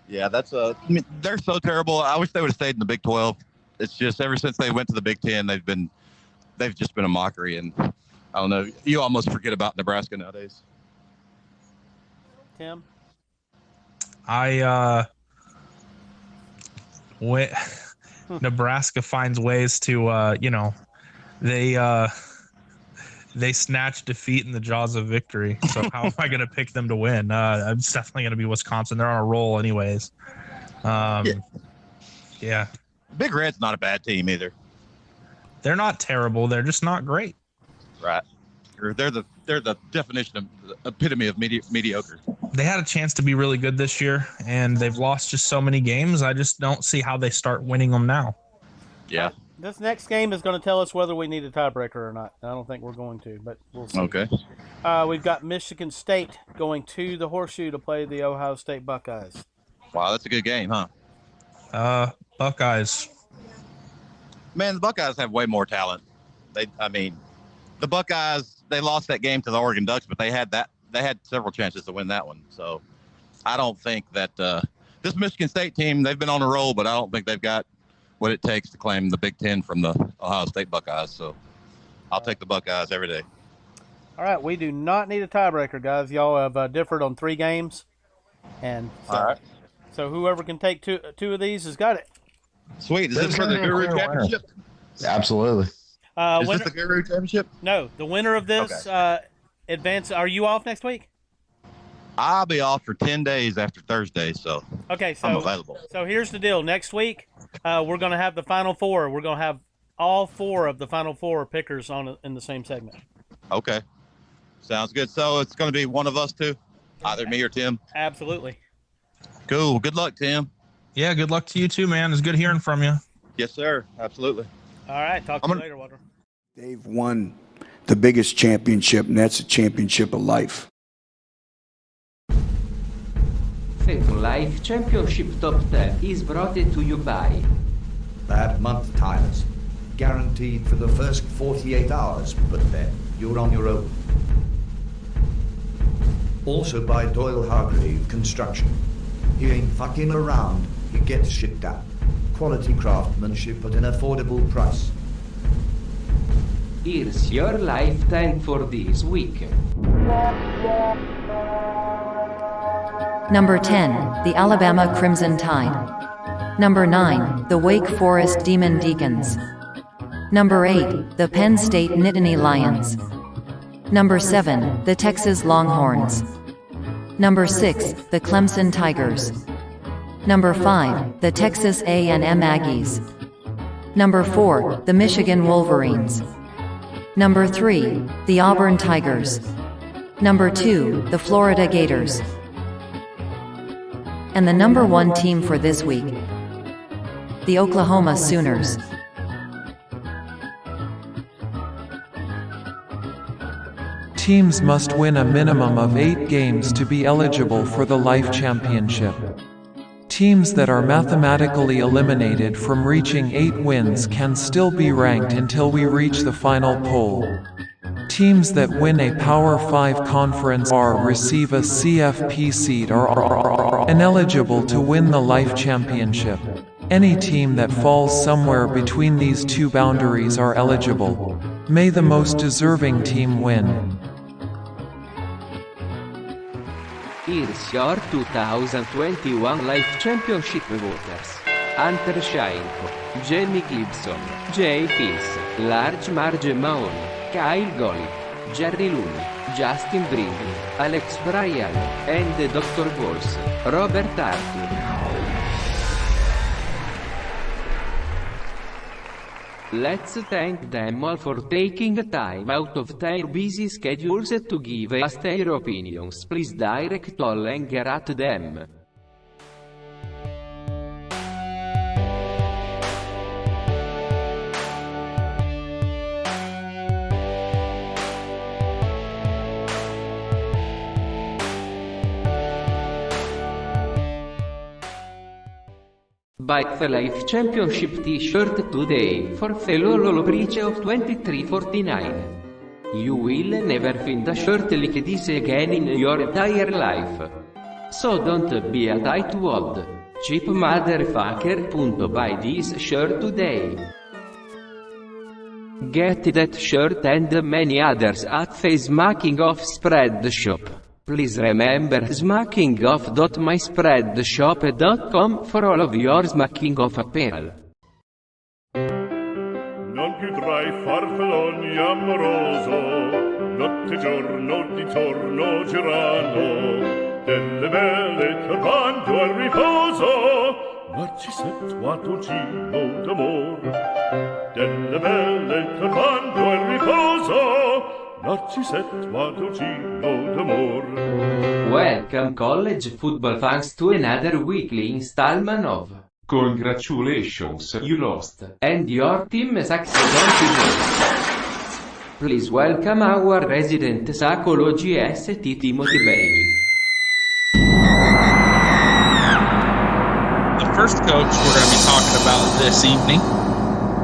Speaker 9: Yeah, I mean, they're so terrible. I wish they would have stayed in the Big 12. It's just ever since they went to the Big 10, they've just been a mockery. And I don't know. You almost forget about Nebraska nowadays.
Speaker 4: Tim?
Speaker 8: Nebraska finds ways to, they snatch defeat in the jaws of victory. So how am I going to pick them to win? It's definitely going to be Wisconsin. They're on a roll anyways. Yeah.
Speaker 9: Big Red's not a bad team either.
Speaker 8: They're not terrible. They're just not great.
Speaker 9: Right. They're the definition of the epitome of mediocre.
Speaker 8: They had a chance to be really good this year, and they've lost just so many games. I just don't see how they start winning them now.
Speaker 9: Yeah.
Speaker 4: This next game is going to tell us whether we need a tiebreaker or not. I don't think we're going to, but we'll see.
Speaker 9: Okay.
Speaker 4: We've got Michigan State going to the Horseshoe to play the Ohio State Buckeyes.
Speaker 9: Wow, that's a good game, huh?
Speaker 8: Buckeyes.
Speaker 9: Man, the Buckeyes have way more talent. The Buckeyes, they lost that game to the Oregon Ducks, but they had several chances to win that one. So I don't think that this Michigan State team, they've been on a roll, but I don't think they've got what it takes to claim the Big Ten from the Ohio State Buckeyes. So I'll take the Buckeyes every day.
Speaker 4: All right, we do not need a tiebreaker, guys. Y'all have differed on 3 games. And so,
Speaker 9: all right.
Speaker 4: So whoever can take two of these has got it.
Speaker 9: Sweet. Is this for the Guru Championship?
Speaker 1: Absolutely.
Speaker 9: Is this the Guru Championship?
Speaker 4: No. The winner of this advance. Are you off next week?
Speaker 9: I'll be off for 10 days after Thursday, so
Speaker 4: Okay,
Speaker 9: I'm available.
Speaker 4: So here's the deal. Next week, we're going to have the Final Four. We're going to have all 4 of the Final Four pickers in the same segment.
Speaker 9: Okay. Sounds good. So it's going to be one of us two, either me or Tim.
Speaker 4: Absolutely.
Speaker 9: Cool. Good luck, Tim.
Speaker 8: Yeah, good luck to you too, man. It's good hearing from you.
Speaker 9: Yes, sir. Absolutely.
Speaker 4: All right. Talk to you later, Walter.
Speaker 11: They've won the biggest championship, and that's a championship of life.
Speaker 12: The Life Championship Top 10 is brought to you by
Speaker 13: Bad month tires. Guaranteed for the first 48 hours, but then you're on your own. Also by Doyle Hargrave Construction. He ain't fucking around, he gets shit done. Quality craftsmanship at an affordable price.
Speaker 12: Here's your Life 10 for this week.
Speaker 6: Number 10, the Alabama Crimson Tide. Number 9, the Wake Forest Demon Deacons. Number 8, the Penn State Nittany Lions. Number 7, the Texas Longhorns. Number 6, the Clemson Tigers. Number 5, the Texas A&M Aggies. Number 4, the Michigan Wolverines. Number 3, the Auburn Tigers. Number 2, the Florida Gators. And the number 1 team for this week, the Oklahoma Sooners.
Speaker 14: Teams must win a minimum of 8 games to be eligible for the Life Championship. Teams that are mathematically eliminated from reaching 8 wins can still be ranked until we reach the final poll. Teams that win a Power 5 conference or receive a CFP seat are ineligible to win the Life Championship. Any team that falls somewhere between these 2 boundaries are eligible. May the most deserving team win.
Speaker 12: Here's your 2021 Life Championship voters. Hunter Shainko, Jamie Gibson, Jay Peace, Large Marge Mahoney, Kyle Golly, Jerry Looney, Justin Brindley, Alex Bryan, and Dr. Balls, Robert Arthur. Let's thank them all for taking time out of their busy schedules to give us their opinions. Please direct all anger at them. Buy the Life Championship t-shirt today for the low price of $23.49. You will never find a shirt like this again in your entire life. So don't be a tightwad, cheap motherfucker. Buy this shirt today. Get that shirt and many others at the Smacking Off Spread Shop. Please remember smackingOff.myspreadshop.com for all of your Smacking Off apparel.
Speaker 15: Non più tra i farfalloni amoroso, notte giorno di torno girano, delle belle turbando al riposo, Narcisetto a Tocino d'amor, delle belle turbando al riposo, Narcisetto a Tocino d'amor.
Speaker 12: Welcome college football fans to another weekly installment of Congratulations, you lost, and your team sucks. Please welcome our resident psychology ST Timothy Bailey.
Speaker 8: The first coach we're going to be talking about this evening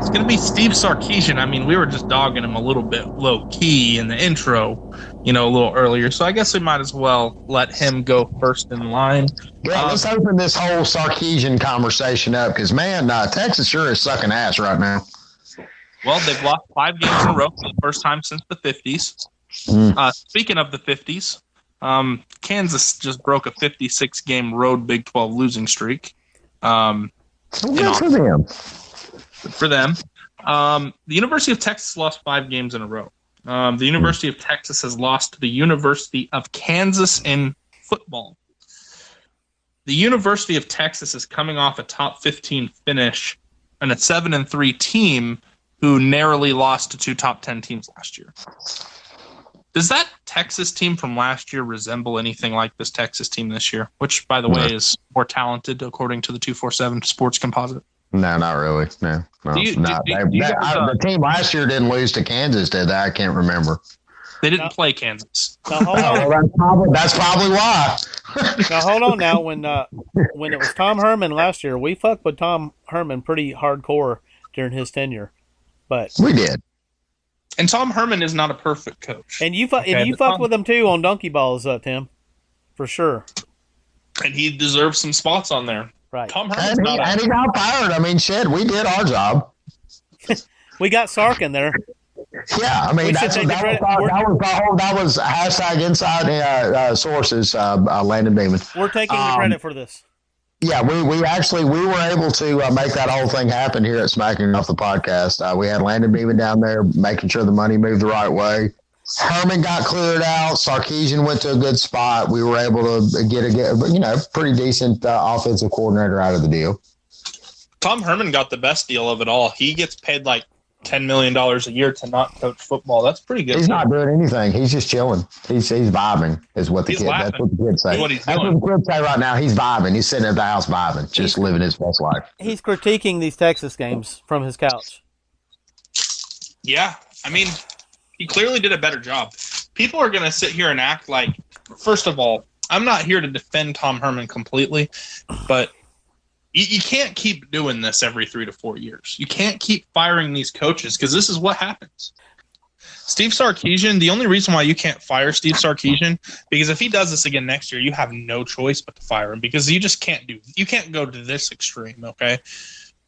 Speaker 8: is going to be Steve Sarkisian. I mean, we were just dogging him a little bit low key in the intro, a little earlier. So I guess we might as well let him go first in line.
Speaker 1: Yeah, let's open this whole Sarkisian conversation up because, man, Texas sure is sucking ass right now.
Speaker 8: Well, they've lost 5 games in a row for the first time since the 50s. Speaking of the 50s, Kansas just broke a 56-game road Big 12 losing streak.
Speaker 1: Good for them.
Speaker 8: For them. The University of Texas lost 5 games in a row. The University of Texas has lost to the University of Kansas in
Speaker 16: football. The University of Texas is coming off a top 15 finish and a 7-3 team who narrowly lost to 2 top 10 teams last year. Does that Texas team from last year resemble anything like this Texas team this year? Which, by the way, is more talented according to the 247 Sports Composite.
Speaker 1: No, not really. No. The team last year didn't lose to Kansas, did they? I can't remember.
Speaker 16: They didn't play Kansas.
Speaker 4: Now, hold on.
Speaker 1: That's probably why.
Speaker 4: Now, hold on. Now, when it was Tom Herman last year, we fucked with Tom Herman pretty hardcore during his tenure. But
Speaker 1: we did.
Speaker 16: And Tom Herman is not a perfect coach.
Speaker 4: And you fucked with him too on donkey balls, Tim, for sure.
Speaker 16: And he deserves some spots on there.
Speaker 4: Right.
Speaker 16: Tom Herman's
Speaker 1: and he got fired. I mean, shit, we did our job.
Speaker 4: We got Sark in there.
Speaker 1: Yeah, I mean, that was hashtag inside sources, Landon Beeman.
Speaker 4: We're taking the credit for this.
Speaker 1: Yeah, we were able to make that whole thing happen here at Smacking Off the Podcast. We had Landon Beeman down there making sure the money moved the right way. Herman got cleared out. Sarkisian went to a good spot. We were able to get a pretty decent offensive coordinator out of the deal.
Speaker 16: Tom Herman got the best deal of it all. He gets paid like $10 million a year to not coach football. That's pretty good.
Speaker 1: He's not doing anything. He's just chilling. He's vibing, is what that's what the kids say. That's what the kids say right now. He's vibing. He's sitting at the house vibing, just living his best life.
Speaker 4: He's critiquing these Texas games from his couch.
Speaker 16: Yeah, I mean, he clearly did a better job. People are going to sit here and act like, first of all, I'm not here to defend Tom Herman completely, but you can't keep doing this every 3 to 4 years. You can't keep firing these coaches because this is what happens. Steve Sarkisian, the only reason why you can't fire Steve Sarkisian, because if he does this again next year, you have no choice but to fire him because you just can't you can't go to this extreme, okay?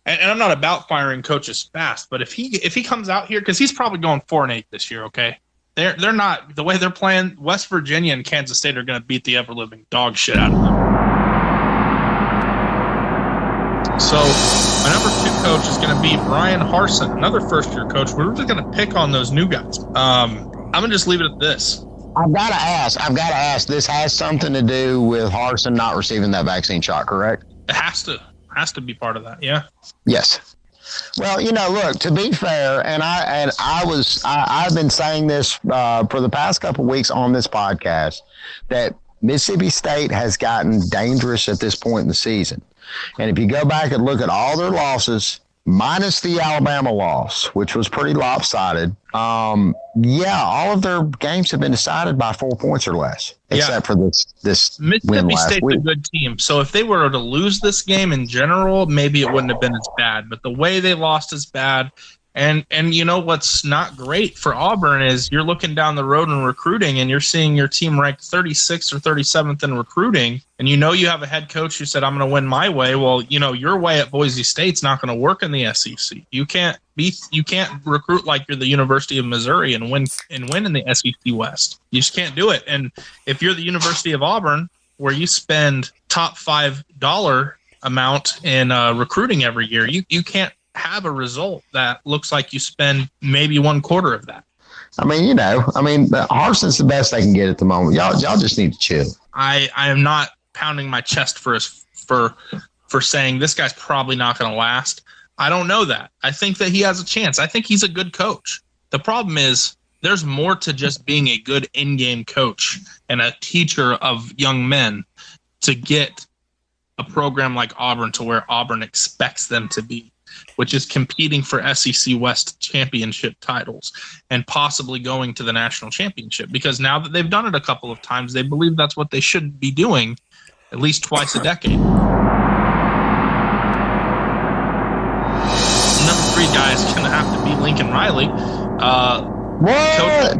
Speaker 16: And I'm not about firing coaches fast, but if he comes out here, because he's probably going 4-8 this year, okay? They're not, the way they're playing, West Virginia and Kansas State are going to beat the ever-living dog shit out of them. So my number 2 coach is going to be Brian Harsin, another first-year coach. We're just going to pick on those new guys. I'm going to just leave it at this.
Speaker 1: I've got to ask. This has something to do with Harsin not receiving that vaccine shot, correct?
Speaker 16: It has to be part of that. Yeah.
Speaker 1: Yes. Well, look, to be fair, I've been saying this for the past couple of weeks on this podcast that Mississippi State has gotten dangerous at this point in the season. And if you go back and look at all their losses, minus the Alabama loss, which was pretty lopsided, all of their games have been decided by 4 points or less, except for this win
Speaker 16: Mississippi
Speaker 1: last
Speaker 16: State's
Speaker 1: week.
Speaker 16: a good team. So if they were to lose this game in general, maybe it wouldn't have been as bad. But the way they lost is bad. And what's not great for Auburn is you're looking down the road in recruiting and you're seeing your team ranked 36th or 37th in recruiting. And you have a head coach who said, I'm going to win my way. Well, your way at Boise State's not going to work in the SEC. You can't recruit like you're the University of Missouri and win in the SEC West. You just can't do it. And if you're the University of Auburn, where you spend top $5 amount in recruiting every year, you can't have a result that looks like you spend maybe 1/4 of that.
Speaker 1: Harsin's the best they can get at the moment. Y'all just need to chill.
Speaker 16: I am not pounding my chest for saying this guy's probably not going to last. I don't know that. I think that he has a chance. I think he's a good coach. The problem is there's more to just being a good in-game coach and a teacher of young men to get a program like Auburn to where Auburn expects them to be, which is competing for SEC West championship titles and possibly going to the national championship. Because now that they've done it a couple of times, they believe that's what they should be doing at least twice a decade. Number 3 guy is going to have to be Lincoln Riley.
Speaker 1: What?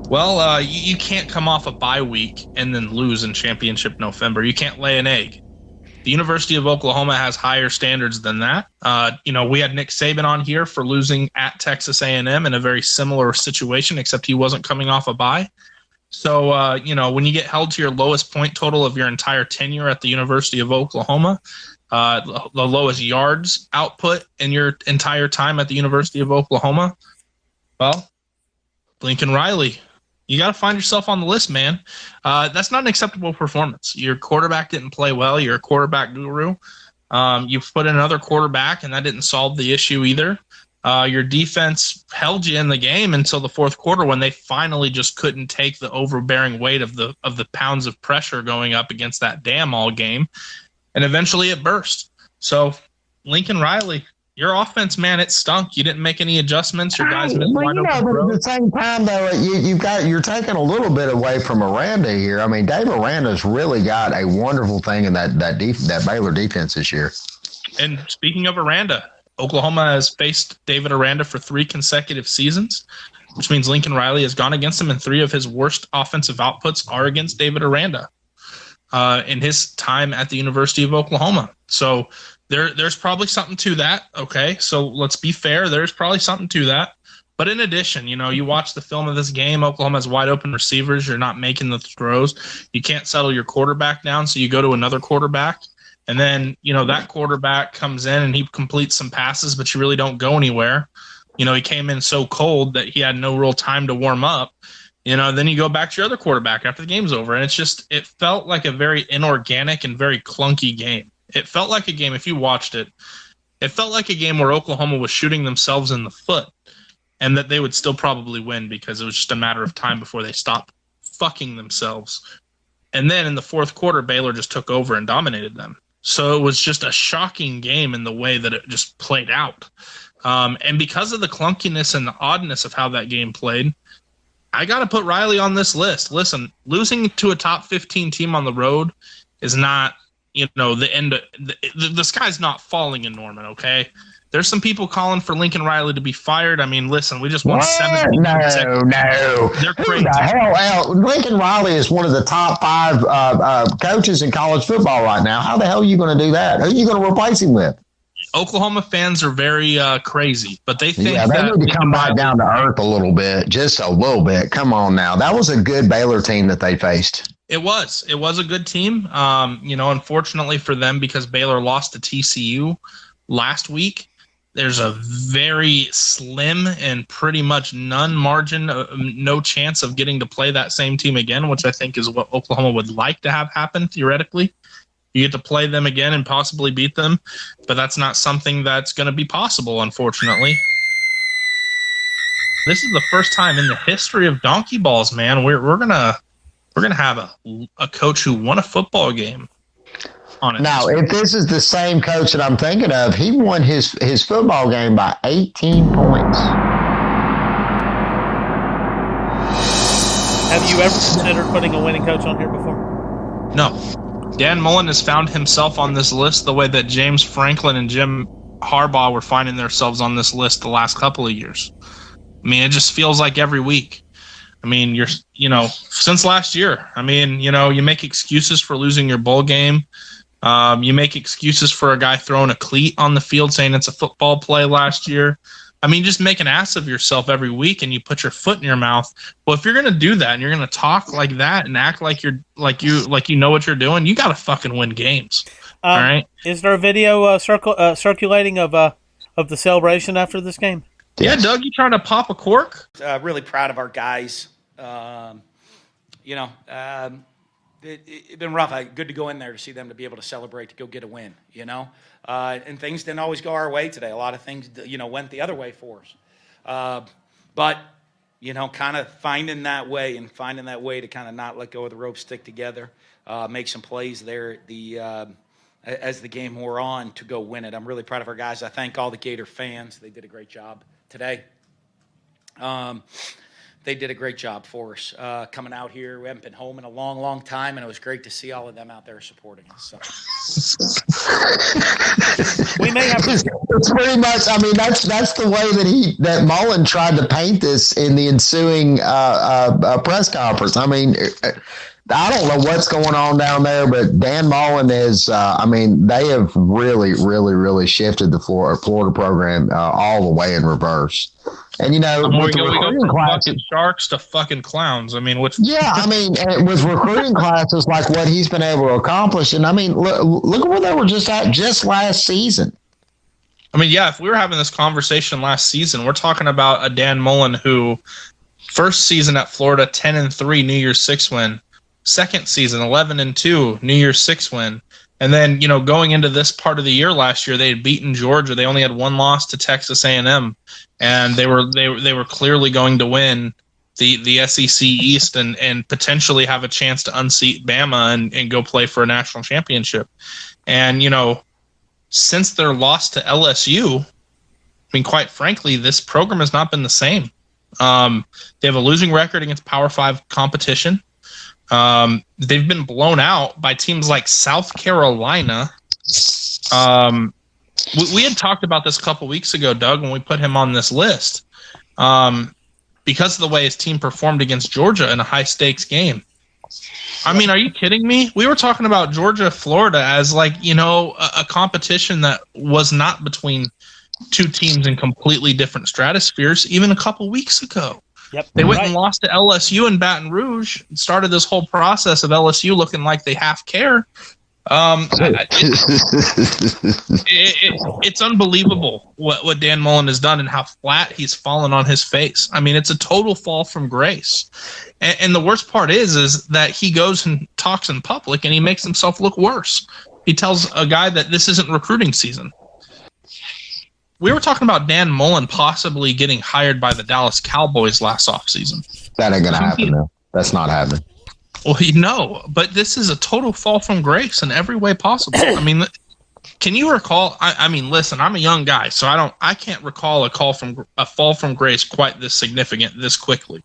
Speaker 16: Well, you can't come off a bye week and then lose in championship November. You can't lay an egg. The University of Oklahoma has higher standards than that. We had Nick Saban on here for losing at Texas A&M in a very similar situation, except he wasn't coming off a bye. So, when you get held to your lowest point total of your entire tenure at the University of Oklahoma, the lowest yards output in your entire time at the University of Oklahoma, well, Lincoln Riley, You got to find yourself on the list, man. That's not an acceptable performance. Your quarterback didn't play well. You're a quarterback guru. You've put in another quarterback, and that didn't solve the issue either. Your defense held you in the game until the fourth quarter when they finally just couldn't take the overbearing weight of the pounds of pressure going up against that dam all game, and eventually it burst. So, Lincoln Riley, your offense, man, it stunk. You didn't make any adjustments. Your guys missed wide open throws.
Speaker 1: At the same time, though, you're taking a little bit away from Aranda here. I mean, Dave Aranda's really got a wonderful thing in that Baylor defense this year.
Speaker 16: And speaking of Aranda, Oklahoma has faced David Aranda for 3 consecutive seasons, which means Lincoln Riley has gone against him, and 3 of his worst offensive outputs are against David Aranda in his time at the University of Oklahoma. So there's probably something to that. Okay, so let's be fair. There's probably something to that. But in addition, you watch the film of this game, Oklahoma has wide open receivers. You're not making the throws. You can't settle your quarterback down, so you go to another quarterback. And then, that quarterback comes in and he completes some passes, but you really don't go anywhere. He came in so cold that he had no real time to warm up. Then you go back to your other quarterback after the game's over. And it felt like a very inorganic and very clunky game. It felt like a game, if you watched it, it felt like a game where Oklahoma was shooting themselves in the foot and that they would still probably win because it was just a matter of time before they stopped fucking themselves. And then in the fourth quarter, Baylor just took over and dominated them. So it was just a shocking game in the way that it just played out. And because of the clunkiness and the oddness of how that game played, I got to put Riley on this list. Listen, losing to a top 15 team on the road is not, the end. The sky's not falling in Norman, okay? There's some people calling for Lincoln Riley to be fired. I mean, listen, we just won 17.
Speaker 1: No.
Speaker 16: They're crazy.
Speaker 1: Who the hell? Lincoln Riley is one of the top 5 coaches in college football right now. How the hell are you going to do that? Who are you going to replace him with?
Speaker 16: Oklahoma fans are very crazy, but they think
Speaker 1: they need to come back down to earth a little bit, just a little bit. Come on now. That was a good Baylor team that they faced.
Speaker 16: It was a good team. Unfortunately for them, because Baylor lost to TCU last week, there's a very slim and pretty much none margin, no chance of getting to play that same team again, which I think is what Oklahoma would like to have happen theoretically. You get to play them again and possibly beat them, but that's not something that's going to be possible, unfortunately. This is the first time in the history of donkey balls, man. We're gonna have a coach who won a football game.
Speaker 1: Now, if this is the same coach that I'm thinking of, he won his football game by 18 points.
Speaker 4: Have you ever considered putting a winning coach on here before?
Speaker 16: No. Dan Mullen has found himself on this list the way that James Franklin and Jim Harbaugh were finding themselves on this list the last couple of years. I mean, it just feels like every week. I mean, since last year. I mean, you make excuses for losing your bowl game. You make excuses for a guy throwing a cleat on the field saying it's a football play last year. I mean, just make an ass of yourself every week and you put your foot in your mouth. Well, if you're going to do that and you're going to talk like that and act like you know what you're doing, you got to fucking win games. All right.
Speaker 4: Is there a video circulating of the celebration after this game?
Speaker 16: Yeah, Doug, you trying to pop a cork?
Speaker 17: Really proud of our guys. It's been rough. Good to go in there to see them to be able to celebrate, to go get a win, and things didn't always go our way today. A lot of things, went the other way for us. But, kind of finding that way to kind of not let go of the rope, stick together, make some plays there as the game wore on to go win it. I'm really proud of our guys. I thank all the Gator fans. They did a great job today. They did a great job for us coming out here. We haven't been home in a long, long time, and it was great to see all of them out there supporting us. So.
Speaker 4: We may have.
Speaker 1: It's pretty much. I mean, that's the way that Mullen tried to paint this in the ensuing press conference. I mean, I don't know what's going on down there, but Dan Mullen is. They have really, really, really shifted the Florida program all the way in reverse. And we go
Speaker 16: from fucking sharks to fucking clowns. I mean, with recruiting classes like what he's been able to accomplish, and I mean, look at where they were just at just last season. I mean, yeah, if we were having this conversation last season, we're talking about a Dan Mullen who First season at Florida, 10-3, New Year's 6 win. Second season, 11-2, New Year's 6 win. And then, going into this part of the year last year, they had beaten Georgia. They only had one loss to Texas A&M, and they were clearly going to win the SEC East and potentially have a chance to unseat Bama and go play for a national championship. And, since their loss to LSU, I mean, quite frankly, this program has not been the same. They have a losing record against Power 5 competition. They've been blown out by teams like South Carolina. We had talked about this a couple weeks ago, Doug, when we put him on this list. Because of the way his team performed against Georgia in a high-stakes game. I mean, are you kidding me? We were talking about Georgia-Florida as a competition that was not between two teams in completely different stratospheres even a couple weeks ago.
Speaker 4: Yep,
Speaker 16: they went and lost to LSU in Baton Rouge and started this whole process of LSU looking like they half care. It's unbelievable what Dan Mullen has done and how flat he's fallen on his face. I mean, it's a total fall from grace. And the worst part is that he goes and talks in public and he makes himself look worse. He tells a guy that this isn't recruiting season. We were talking about Dan Mullen possibly getting hired by the Dallas Cowboys last offseason.
Speaker 1: That ain't going to happen, though. That's not happening.
Speaker 16: Well, but this is a total fall from grace in every way possible. I mean, can you recall? I mean, listen, I'm a young guy, so I can't recall a fall from grace quite this significant this quickly.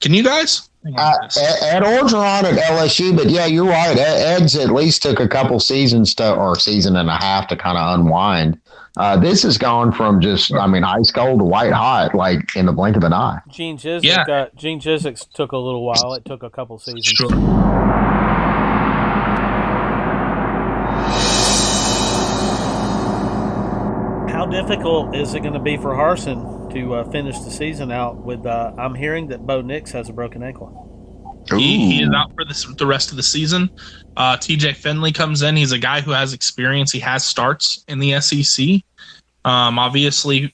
Speaker 16: Can you guys?
Speaker 1: Ed Orgeron at LSU, but yeah, you're right. Ed's at least took a couple seasons or season and a half to kind of unwind. This has gone from just, ice cold to white hot, like in the blink of an eye.
Speaker 4: Gene Chizik took a little while. It took a couple seasons.
Speaker 16: Sure.
Speaker 4: How difficult is it going to be for Harsin to finish the season out with, I'm hearing that Bo Nix has a broken ankle.
Speaker 16: He is out for the rest of the season. TJ Finley comes in. He's a guy who has experience. He has starts in the SEC. Obviously,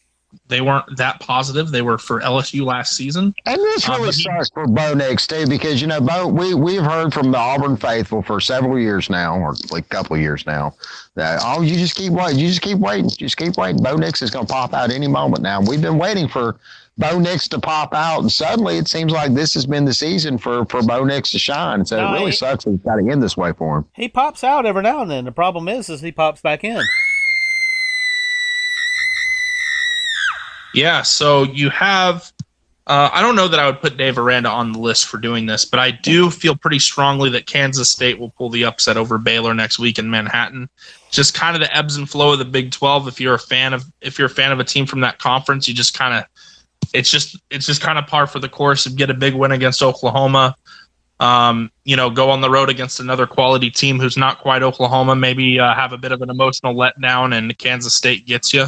Speaker 16: they weren't that positive. They were for LSU last season.
Speaker 1: And this really sucks for Bo Nix, too, because, Bo, we've heard from the Auburn faithful for several years now, or like a couple of years now, that, you just keep waiting. You just keep waiting. Bo Nix is going to pop out any moment now. We've been waiting for Bo Nix to pop out, and suddenly it seems like this has been the season for Bo Nix to shine. So it really sucks that it's got to end this way for him.
Speaker 4: He pops out every now and then. The problem is he pops back in.
Speaker 16: Yeah, so you have I don't know that I would put Dave Aranda on the list for doing this, but I do feel pretty strongly that Kansas State will pull the upset over Baylor next week in Manhattan. Just kind of the ebbs and flow of the Big 12. If you're a fan of a team from that conference, you just kind of it's just kind of par for the course and get a big win against Oklahoma. Go on the road against another quality team who's not quite Oklahoma, maybe have a bit of an emotional letdown, and Kansas State gets you.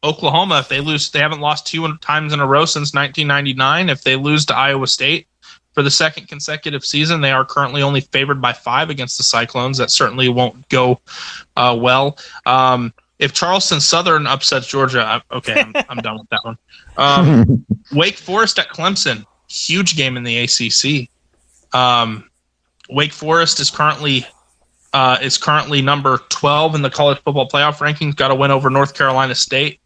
Speaker 16: Oklahoma, if they lose, they haven't lost 2 times in a row since 1999. If they lose to Iowa State for the second consecutive season, they are currently only favored by 5 against the Cyclones. That certainly won't go well. If Charleston Southern upsets Georgia, I'm done with that one. Wake Forest at Clemson, huge game in the ACC. Wake Forest is currently number 12 in the college football playoff rankings. Got a win over North Carolina State.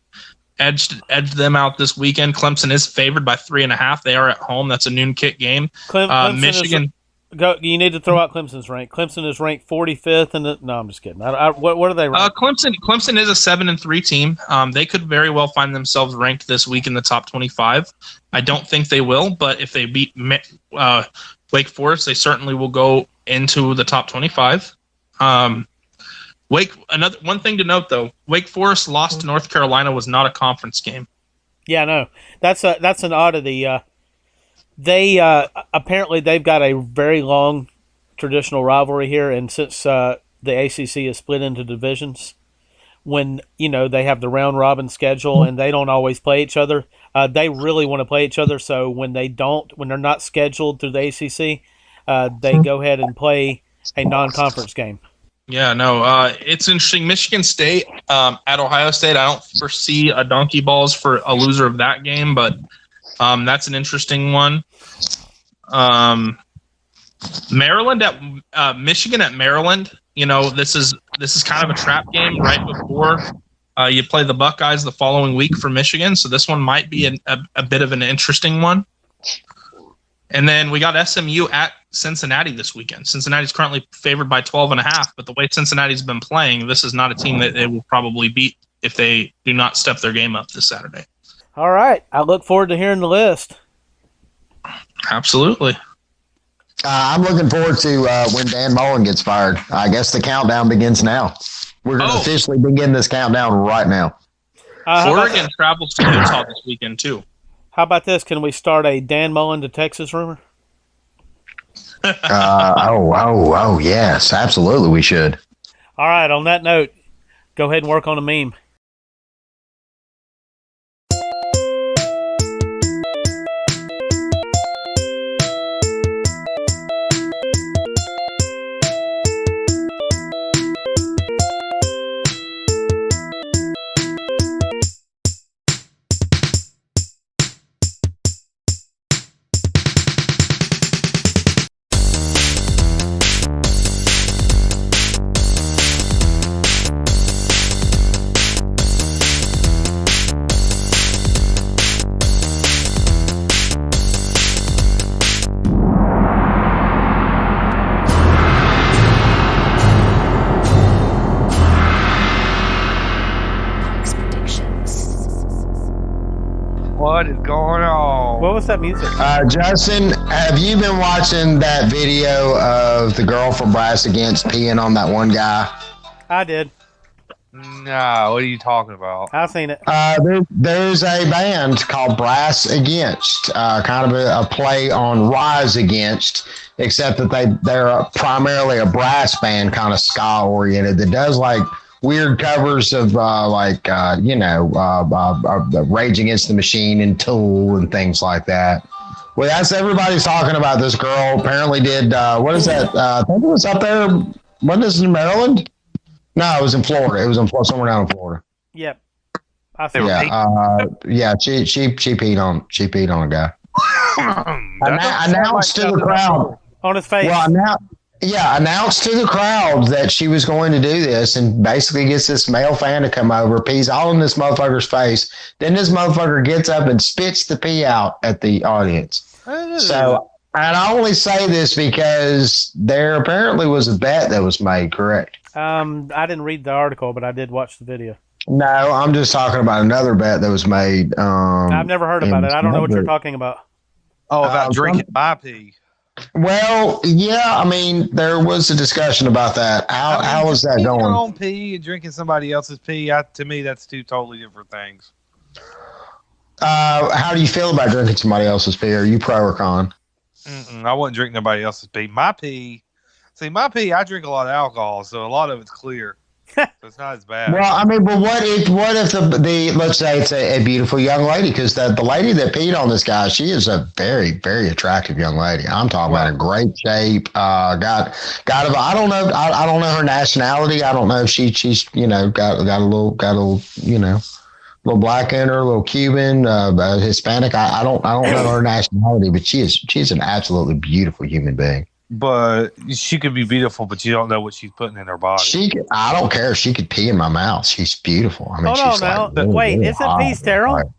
Speaker 16: Edged them out this weekend. Clemson is favored by 3.5. They are at home. That's a noon kick game. Michigan.
Speaker 4: You need to throw out Clemson's rank. Clemson is ranked 45th. No, I'm just kidding. What are they ranked?
Speaker 16: Clemson is a 7-3 team. They could very well find themselves ranked this week in the top 25. I don't think they will, but if they beat Wake Forest, they certainly will go into the top 25. One thing to note though, Wake Forest lost to North Carolina was not a conference game.
Speaker 4: Yeah, no, that's an oddity. They apparently they've got a very long traditional rivalry here, and since the ACC is split into divisions, when they have the round robin schedule and they don't always play each other, they really want to play each other. So when they're not scheduled through the ACC, they go ahead and play a non-conference game.
Speaker 16: Yeah, no, it's interesting. Michigan State at Ohio State, I don't foresee a donkey balls for a loser of that game, but That's an interesting one. Maryland at Michigan at Maryland. This is kind of a trap game right before you play the Buckeyes the following week for Michigan. So this one might be a bit of an interesting one. And then we got SMU at Cincinnati this weekend. Cincinnati's currently favored by 12.5, but the way Cincinnati's been playing, this is not a team that they will probably beat if they do not step their game up this Saturday.
Speaker 4: All right. I look forward to hearing the list.
Speaker 16: Absolutely.
Speaker 1: I'm looking forward to when Dan Mullen gets fired. I guess the countdown begins now. We're going to officially begin this countdown right now.
Speaker 16: Oregon travels to Utah this weekend, too.
Speaker 4: How about this? Can we start a Dan Mullen to Texas rumor?
Speaker 1: Oh, yes. Absolutely, we should.
Speaker 4: All right. On that note, go ahead and work on a meme.
Speaker 18: What is going on?
Speaker 4: What was that music?
Speaker 1: Justin, have you been watching that video of the girl from Brass Against peeing on that one guy?
Speaker 4: I did.
Speaker 18: No, what are you talking about?
Speaker 4: I've seen it.
Speaker 1: There's a band called Brass Against, kind of a play on Rise Against, except that they're primarily a brass band, kind of ska oriented, that does like weird covers of Rage Against the Machine and Tool and things like that. Well, that's everybody's talking about. This girl apparently did what is that? I think it was up there. Wasn't this in Maryland? No, it was in Florida. It was in somewhere down in Florida.
Speaker 4: Yep.
Speaker 1: She peed on a guy. Announced to the crowd
Speaker 4: on his face.
Speaker 1: Well, announced to the crowd that she was going to do this, and basically gets this male fan to come over, pees all in this motherfucker's face. Then this motherfucker gets up and spits the pee out at the audience. So, and I only say this because there apparently was a bet that was made, correct?
Speaker 4: I didn't read the article, but I did watch the video.
Speaker 1: No, I'm just talking about another bet that was made.
Speaker 4: I've never heard about it. I don't know what you're talking about.
Speaker 18: Oh, about drinking my pee.
Speaker 1: Well, yeah, I mean, there was a discussion about that. How is that going?
Speaker 18: Your own pee and drinking somebody else's pee, to me, that's two totally different things.
Speaker 1: How do you feel about drinking somebody else's pee? Are you pro or con?
Speaker 18: I wouldn't drink nobody else's pee. My pee, I drink a lot of alcohol, so a lot of it's clear. So it's not as bad.
Speaker 1: Well, I mean, but what if the let's say it's a beautiful young lady, because the lady that peed on this guy, she is a very, very attractive young lady. I'm talking about in great shape. I don't know her nationality. I don't know if she's got a little little black in her, a little Cuban, Hispanic. I don't know her nationality, but she's an absolutely beautiful human being.
Speaker 18: But she could be beautiful, but you don't know what she's putting in her body.
Speaker 1: I don't care if she could pee in my mouth. She's beautiful. I mean,
Speaker 4: hold on now. Wait, isn't pee sterile?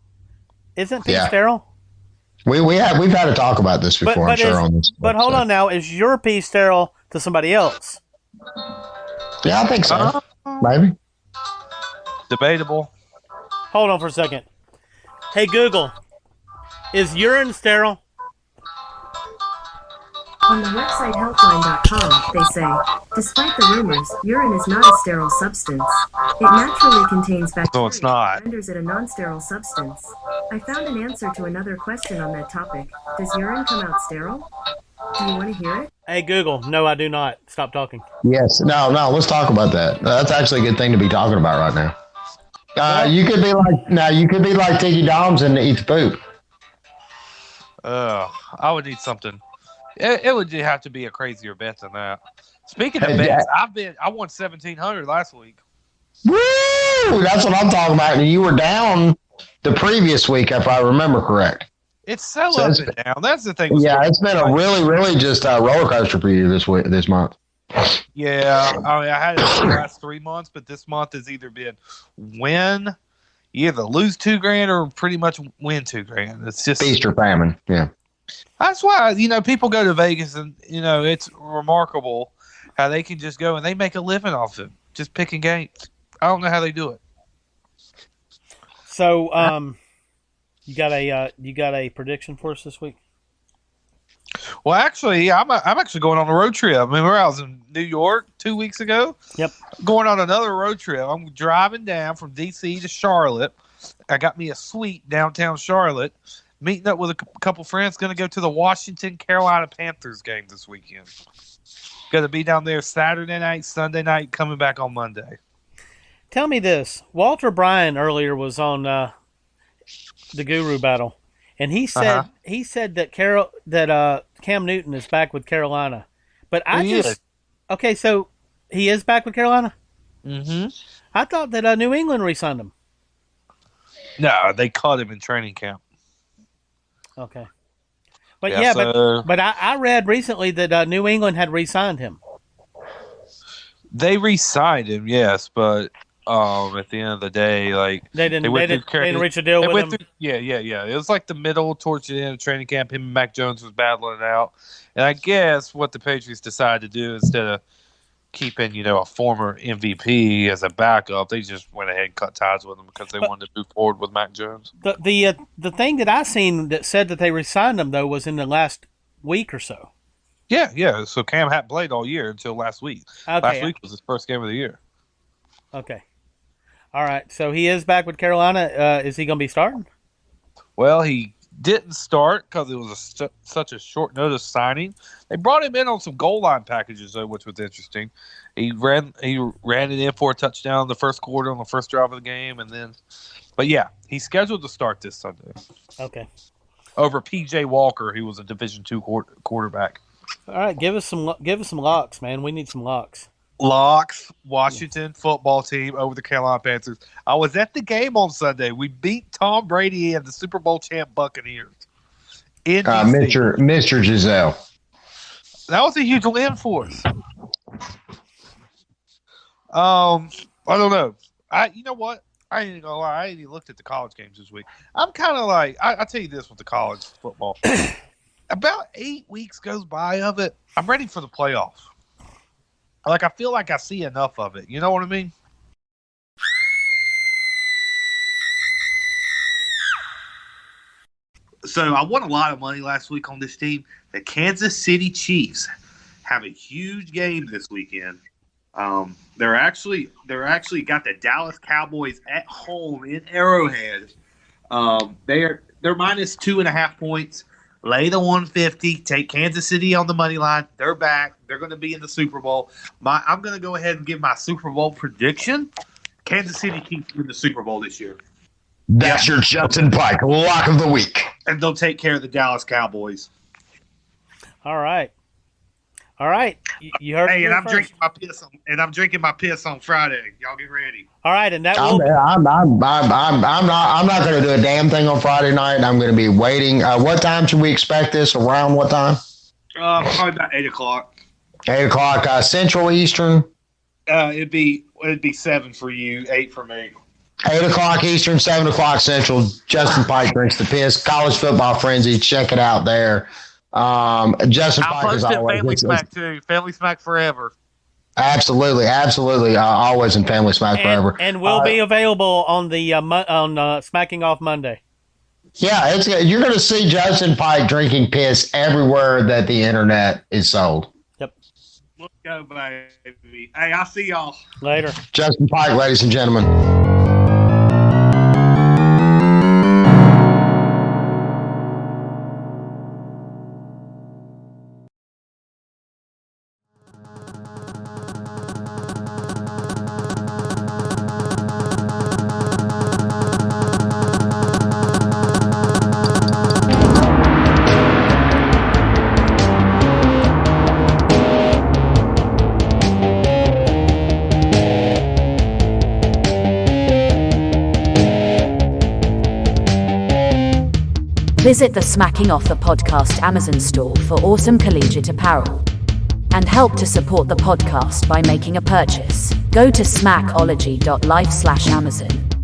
Speaker 4: Isn't pee sterile?
Speaker 1: We've had to talk about this before, I'm sure, on this.
Speaker 4: But hold on now. Is your pee sterile to somebody else?
Speaker 1: Yeah, I think so. Maybe.
Speaker 18: Debatable.
Speaker 4: Hold on for a second. Hey, Google, is urine sterile?
Speaker 5: On the website healthline.com, they say, despite the rumors, urine is not a sterile substance. It naturally contains bacteria,
Speaker 18: so it's not.
Speaker 5: Renders it a non-sterile substance. I found an answer to another question on that topic. Does urine come out sterile? Do you want to hear it?
Speaker 4: Hey, Google. No, I do not. Stop talking.
Speaker 1: Yes. No, let's talk about that. That's actually a good thing to be talking about right now. You could be like Tiki Doms and eat the poop.
Speaker 18: I would need something. It would have to be a crazier bet than that. Speaking of bets, I won $1,700 last week.
Speaker 1: Woo! That's what I'm talking about. And you were down the previous week, if I remember correct.
Speaker 18: It's so
Speaker 1: So
Speaker 18: up
Speaker 1: it's-
Speaker 18: and down. That's the thing. with
Speaker 1: Yeah,
Speaker 18: sports.
Speaker 1: it's been a really just roller coaster for you this month.
Speaker 18: Yeah, I mean, I had it for the last 3 months, but this month has either been win, you either lose $2,000 or pretty much win $2,000. It's just
Speaker 1: Feast or famine. Yeah.
Speaker 18: That's why people go to Vegas, and it's remarkable how they can just go and they make a living off it, just picking games. I don't know how they do it.
Speaker 4: So, you got a prediction for us this week?
Speaker 18: Well, actually, I'm actually going on a road trip. Remember, I was in New York 2 weeks ago.
Speaker 4: Yep.
Speaker 18: Going on another road trip. I'm driving down from D.C. to Charlotte. I got me a suite downtown Charlotte. Meeting up with a couple friends. Going to go to the Washington-Carolina Panthers game this weekend. Going to be down there Saturday night, Sunday night, coming back on Monday.
Speaker 4: Tell me this. Walter Bryan earlier was on the Guru Battle, and he said that Cam Newton is back with Carolina. But okay, so he is back with Carolina?
Speaker 18: Mm-hmm.
Speaker 4: I thought that New England re-signed him.
Speaker 18: No, they caught him in training camp.
Speaker 4: Okay. But
Speaker 18: but
Speaker 4: I read recently that New England had re-signed him.
Speaker 18: They re-signed him, yes, but at the end of the day,
Speaker 4: they didn't reach a deal with him.
Speaker 18: Yeah. It was like the middle towards the end of training camp. Him and Mac Jones was battling it out, and I guess what the Patriots decided to do instead of keeping a former MVP as a backup, they just went ahead and cut ties with him because they wanted to move forward with Mac Jones.
Speaker 4: The thing that I seen that said that they re-signed him though was in the last week or so.
Speaker 18: Yeah. So Cam hadn't played all year until last week.
Speaker 4: Okay.
Speaker 18: Last week was his first game of the year.
Speaker 4: Okay. All right. So he is back with Carolina. Is he going to be starting?
Speaker 18: Well, he didn't start because it was such a short notice signing. They brought him in on some goal line packages, though, which was interesting. He ran it in for a touchdown in the first quarter on the first drive of the game, but yeah, he's scheduled to start this Sunday.
Speaker 4: Okay.
Speaker 18: Over P.J. Walker, who was a Division II quarterback.
Speaker 4: All right, give us some locks, man. We need some locks.
Speaker 18: Locks, Washington football team over the Carolina Panthers. I was at the game on Sunday. We beat Tom Brady and the Super Bowl champ Buccaneers.
Speaker 1: Mr. Giselle.
Speaker 18: That was a huge win for us. I don't know. You know what? I ain't gonna lie. I ain't even looked at the college games this week. I'm kind of like, I'll tell you this with the college football. About 8 weeks goes by of it. I'm ready for the playoffs. I feel like I see enough of it. You know what I mean? So I won a lot of money last week on this team. The Kansas City Chiefs have a huge game this weekend. They're actually got the Dallas Cowboys at home in Arrowhead. They're minus 2.5 points. Lay the 150. Take Kansas City on the money line. They're back. They're going to be in the Super Bowl. I'm going to go ahead and give my Super Bowl prediction. Kansas City keeps in the Super Bowl this year.
Speaker 1: That's your Justin Pike lock of the week.
Speaker 18: And they'll take care of the Dallas Cowboys.
Speaker 4: All right. You heard.
Speaker 18: Hey, and I'm drinking my piss on Friday. Y'all get ready.
Speaker 4: All right, and that
Speaker 1: I'm not going to do a damn thing on Friday night. I'm going to be waiting. What time should we expect this? Around what time?
Speaker 18: Probably about 8:00.
Speaker 1: 8:00 Central, Eastern.
Speaker 18: It'd be 7 for you, 8 for me.
Speaker 1: 8:00 Eastern, 7:00 Central. Justin Pike drinks the piss. College football frenzy. Check it out there. Justin Pike is always
Speaker 18: Family Smack too. Family Smack forever.
Speaker 1: Absolutely. Always in Family Smack forever.
Speaker 4: And will be available on the Smacking Off Monday.
Speaker 1: Yeah, you're going to see Justin Pike drinking piss everywhere that the internet is sold.
Speaker 4: Yep.
Speaker 18: Let's go, baby. Hey, I'll see y'all
Speaker 4: later.
Speaker 1: Justin Pike, ladies and gentlemen.
Speaker 6: Visit the Smacking Off the Podcast Amazon store for awesome collegiate apparel. And help to support the podcast by making a purchase. Go to smackology.life/Amazon.